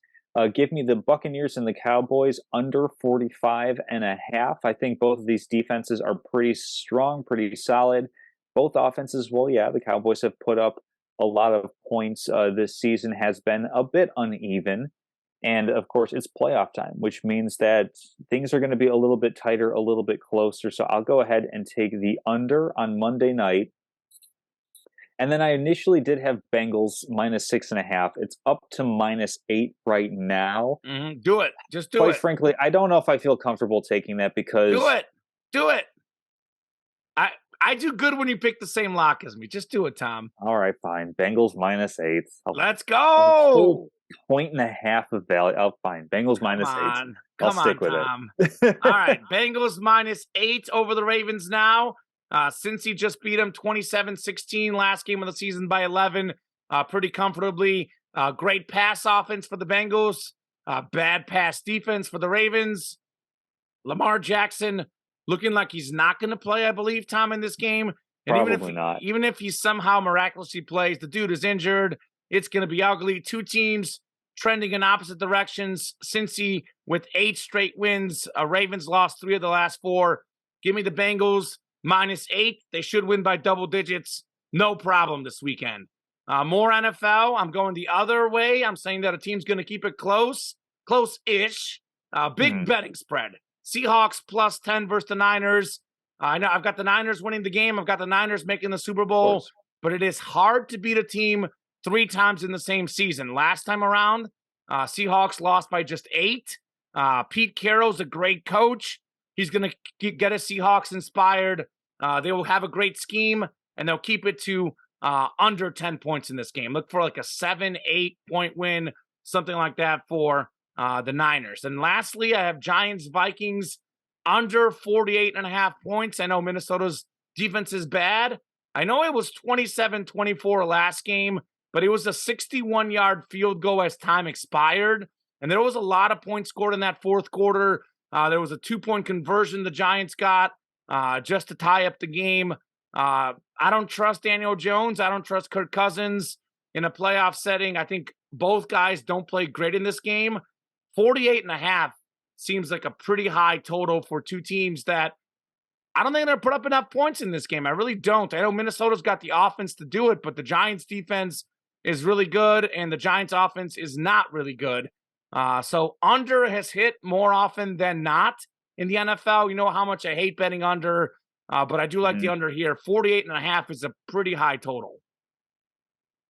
Give me the Buccaneers and the Cowboys under 45.5. I think both of these defenses are pretty strong, pretty solid. Both offenses, well, yeah, the Cowboys have put up a lot of points. This season has been a bit uneven. And of course, it's playoff time, which means that things are going to be a little bit tighter, a little bit closer. So I'll go ahead and take the under on Monday night. And then I initially did have Bengals minus 6.5. It's up to -8 right now. Mm-hmm. Do it. Just do it. Quite frankly, I don't know if I feel comfortable taking that because... Do it. I do good when you pick the same lock as me. Just do it, Tom. All right, fine. Bengals -8. Let's go. 1.5 of value. Oh, fine. Bengals -8. I'll stick with Tom. it. All right. Bengals -8 over the Ravens now. Since he just beat them 27-16 last game of the season by 11, pretty comfortably. Great pass offense for the Bengals. Bad pass defense for the Ravens. Lamar Jackson looking like he's not going to play, I believe, Tom, in this game. And Probably not. Even if he somehow miraculously plays, the dude is injured. It's going to be ugly. Two teams trending in opposite directions. Cincy with 8 straight wins. Ravens lost 3 of the last 4. Give me the Bengals -8. They should win by double digits. No problem this weekend. More NFL. I'm going the other way. I'm saying that a team's going to keep it close-ish. Big betting spread. Seahawks +10 versus the Niners. I know I've got the Niners winning the game. I've got the Niners making the Super Bowl, but it is hard to beat a team 3 times in the same season. Last time around, Seahawks lost by just 8. Pete Carroll's a great coach. He's going to get his Seahawks inspired. They will have a great scheme, and they'll keep it to under 10 points in this game. Look for like a 7-8 point win, something like that for the Niners. And lastly, I have Giants-Vikings under 48.5 points. I know Minnesota's defense is bad. I know it was 27-24 last game, but it was a 61-yard field goal as time expired. And there was a lot of points scored in that fourth quarter. There was a 2-point conversion the Giants got just to tie up the game. I don't trust Daniel Jones. I don't trust Kirk Cousins in a playoff setting. I think both guys don't play great in this game. 48.5 seems like a pretty high total for two teams that I don't think they're going to put up enough points in this game. I really don't. I know Minnesota's got the offense to do it, but the Giants defense is really good and the Giants offense is not really good. So under has hit more often than not in the NFL. You know how much I hate betting under, but I do like the under here. 48.5 is a pretty high total.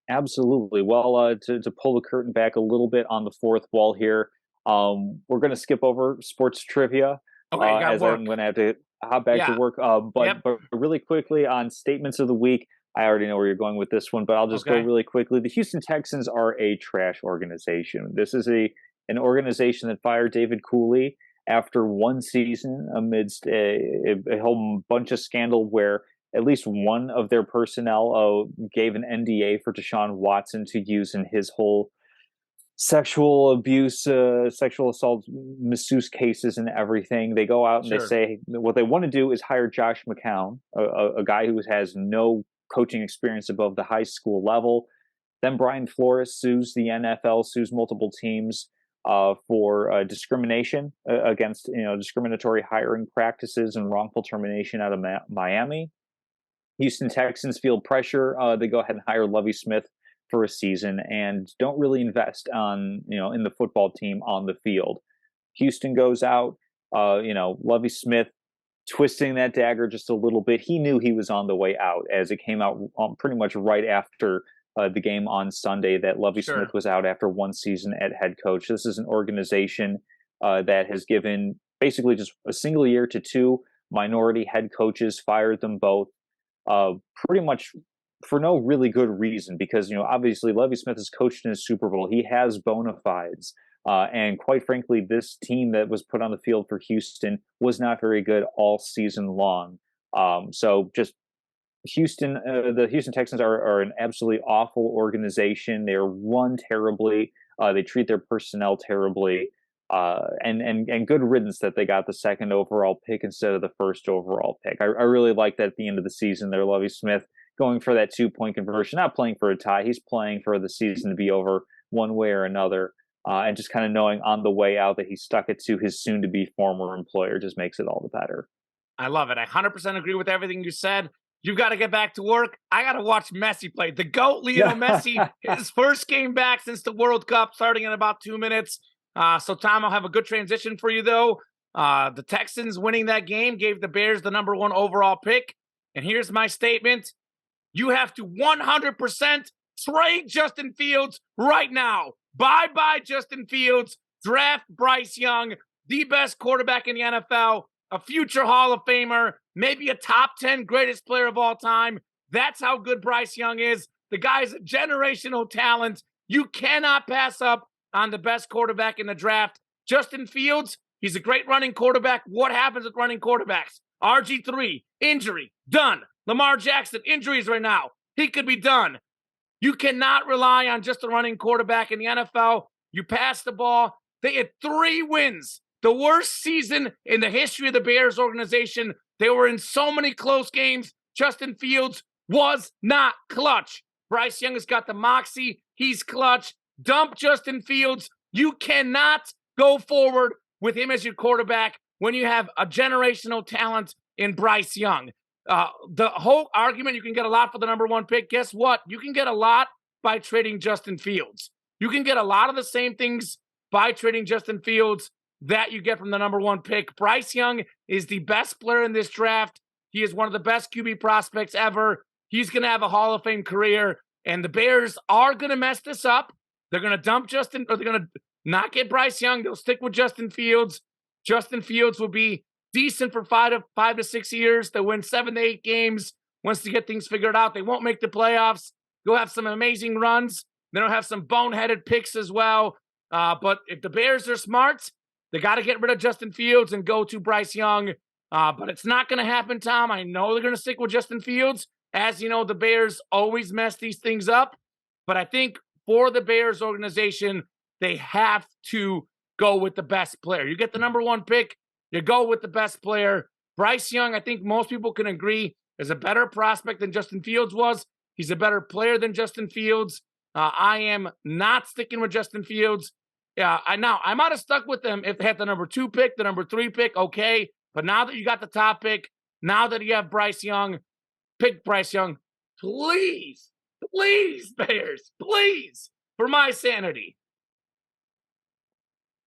Absolutely. Well, to pull the curtain back a little bit on the fourth wall here, we're going to skip over sports trivia. Okay, as I'm going to have to hop back to work. But really quickly on statements of the week, I already know where you're going with this one, but I'll just go really quickly. The Houston Texans are a trash organization. This is an organization that fired David Cooley after one season amidst a whole bunch of scandal where at least one of their personnel gave an NDA for Deshaun Watson to use in his whole sexual abuse, sexual assault, masseuse cases and everything. They go out and they say what they want to do is hire Josh McCown, a guy who has no coaching experience above the high school level. Then Brian Flores sues the NFL, sues multiple teams for discrimination against discriminatory hiring practices and wrongful termination out of Miami. Houston Texans feel pressure. They go ahead and hire Lovie Smith for a season and don't really invest in the football team on the field. Houston goes out, Lovie Smith twisting that dagger just a little bit. He knew he was on the way out as it came out pretty much right after the game on Sunday that Lovie Smith was out after one season at head coach. This is an organization that has given basically just a single year to 2 minority head coaches, fired them both pretty much for no really good reason, because obviously Lovie Smith has coached in a Super Bowl. He has bona fides. And quite frankly, this team that was put on the field for Houston was not very good all season long. So just the Houston Texans are an absolutely awful organization. They're run terribly. They treat their personnel terribly. And good riddance that they got the 2nd overall pick instead of the 1st overall pick. I really like that at the end of the season there, Lovie Smith going for that 2-point conversion, not playing for a tie. He's playing for the season to be over one way or another. And just kind of knowing on the way out that he stuck it to his soon-to-be former employer just makes it all the better. I love it. I 100% agree with everything you said. You've got to get back to work. I got to watch Messi play. The GOAT, Lionel Messi, his first game back since the World Cup, starting in about 2 minutes. So, Tom, I'll have a good transition for you, though. The Texans winning that game gave the Bears the number 1 overall pick. And here's my statement. You have to 100% trade Justin Fields right now. Bye-bye, Justin Fields. Draft Bryce Young, the best quarterback in the NFL, a future Hall of Famer, maybe a top 10 greatest player of all time. That's how good Bryce Young is. The guy's a generational talent. You cannot pass up on the best quarterback in the draft. Justin Fields, he's a great running quarterback. What happens with running quarterbacks? RG3, injury, done. Lamar Jackson, injuries right now. He could be done. You cannot rely on just a running quarterback in the NFL. You pass the ball. They had 3 wins. The worst season in the history of the Bears organization. They were in so many close games. Justin Fields was not clutch. Bryce Young has got the moxie. He's clutch. Dump Justin Fields. You cannot go forward with him as your quarterback when you have a generational talent in Bryce Young. The whole argument you can get a lot for the number one pick. Guess what? You can get a lot by trading Justin Fields. You can get a lot of the same things by trading Justin Fields that you get from the number one pick. Bryce Young is the best player in this draft. He is one of the best QB prospects ever. He's going to have a Hall of Fame career, and the Bears are going to mess this up. They're going to dump Justin, or they're going to not get Bryce Young. They'll stick with Justin Fields. Justin Fields will be decent for 5 to 6 years. They'll win 7 to 8 games once they get things figured out. They won't make the playoffs. They'll have some amazing runs. They'll have some boneheaded picks as well. But if the Bears are smart, they got to get rid of Justin Fields and go to Bryce Young. But it's not going to happen, Tom. I know they're going to stick with Justin Fields. As you know, the Bears always mess these things up. But I think for the Bears organization, they have to go with the best player. You get the number one pick, you go with the best player. Bryce Young, I think most people can agree, is a better prospect than Justin Fields was. He's a better player than Justin Fields. I am not sticking with Justin Fields. I might have stuck with them if they had the number 2 pick, the number 3 pick, okay. But now that you got the top pick, now that you have Bryce Young, pick Bryce Young. Please, Bears, please, for my sanity.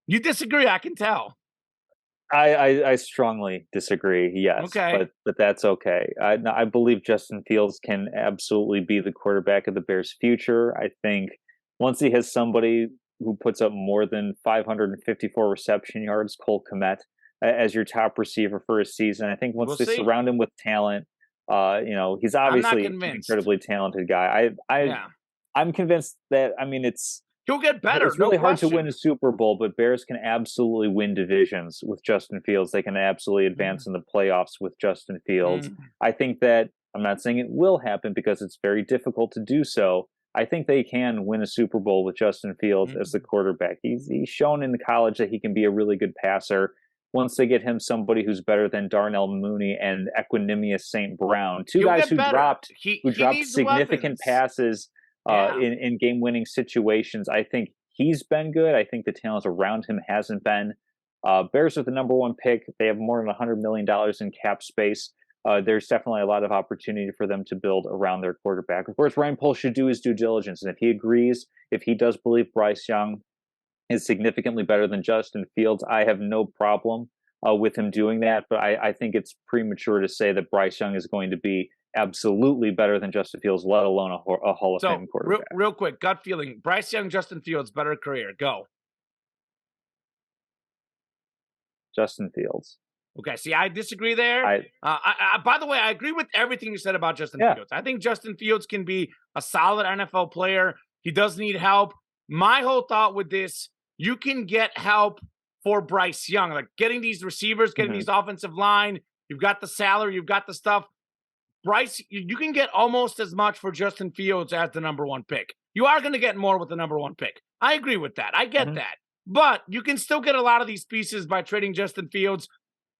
You disagree, I can tell. I strongly disagree. Yes, okay. but that's okay. I believe Justin Fields can absolutely be the quarterback of the Bears' future. I think once he has somebody who puts up more than 554 reception yards, Cole Kmet, as your top receiver for a season, I think once they surround him with talent, he's obviously an incredibly talented guy. I'm convinced that. I mean, he'll get better. It's really hard to win a Super Bowl, but Bears can absolutely win divisions with Justin Fields. They can absolutely advance in the playoffs with Justin Fields. I think that, I'm not saying it will happen because it's very difficult to do so. I think they can win a Super Bowl with Justin Fields as the quarterback. He's shown in the college that he can be a really good passer. Once they get him somebody who's better than Darnell Mooney and Equanimous St. Brown, two guys who dropped significant passes in game-winning situations. I think he's been good. I think the talent around him hasn't been. Bears are the number one pick. They have more than $100 million in cap space. There's definitely a lot of opportunity for them to build around their quarterback. Of course, Ryan Poles should do his due diligence. And if he agrees, if he does believe Bryce Young is significantly better than Justin Fields, I have no problem with him doing that. But I think it's premature to say that Bryce Young is going to be absolutely better than Justin Fields, let alone a Hall of Fame quarterback. Real quick, gut feeling, Bryce Young, Justin Fields, better career. Go. Justin Fields. Okay, see, I disagree there. By the way, I agree with everything you said about Justin Fields. I think Justin Fields can be a solid NFL player. He does need help. My whole thought with this, you can get help for Bryce Young, like getting these receivers, getting these offensive line. You've got the salary, you've got the stuff. Bryce, you can get almost as much for Justin Fields as the number one pick. You are going to get more with the number one pick. I agree with that. I get that. But you can still get a lot of these pieces by trading Justin Fields.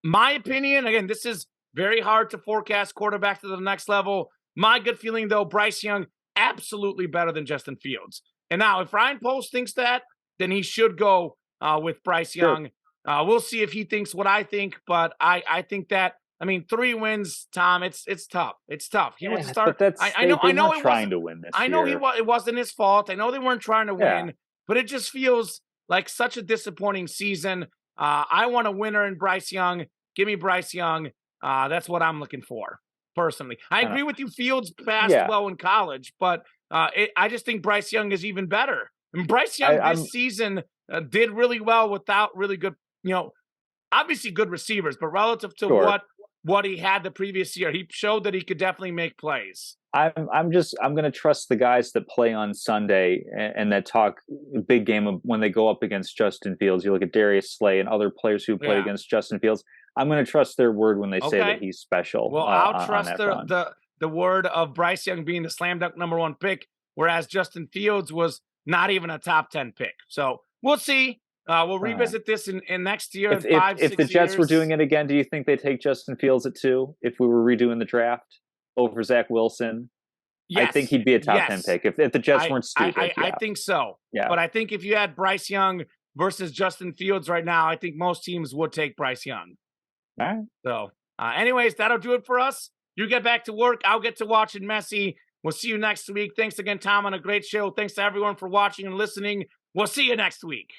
My opinion, again, this is very hard to forecast quarterback to the next level. My good feeling, though, Bryce Young, absolutely better than Justin Fields. And now, if Ryan Poles thinks that, then he should go with Bryce Young. We'll see if he thinks what I think, but I think that, 3 wins, Tom, it's tough. It's tough. He would start. I know it trying to win this. I know it wasn't his fault. I know they weren't trying to win, but it just feels like such a disappointing season. I want a winner in Bryce Young. Give me Bryce Young. That's what I'm looking for, personally. I agree with you. Fields passed well in college, but I just think Bryce Young is even better. And Bryce Young this season did really well without really good, obviously good receivers, but relative to what he had the previous year, he showed that he could definitely make plays. I'm going to trust the guys that play on Sunday and that talk big game when they go up against Justin Fields. You look at Darius Slay and other players who play against Justin Fields. I'm going to trust their word when they say that he's special. Well, I'll trust the word of Bryce Young being the slam dunk number one pick, whereas Justin Fields was not even a top 10 pick. So we'll see. We'll revisit this in next year. If the Jets were doing it again, do you think they'd take Justin Fields at 2 if we were redoing the draft over Zach Wilson? I think he'd be a top 10 Yes. pick if the Jets weren't stupid. I think so. Yeah. But I think if you had Bryce Young versus Justin Fields right now, I think most teams would take Bryce Young. All right. So, anyways, that'll do it for us. You get back to work. I'll get to watching Messi. We'll see you next week. Thanks again, Tom, on a great show. Thanks to everyone for watching and listening. We'll see you next week.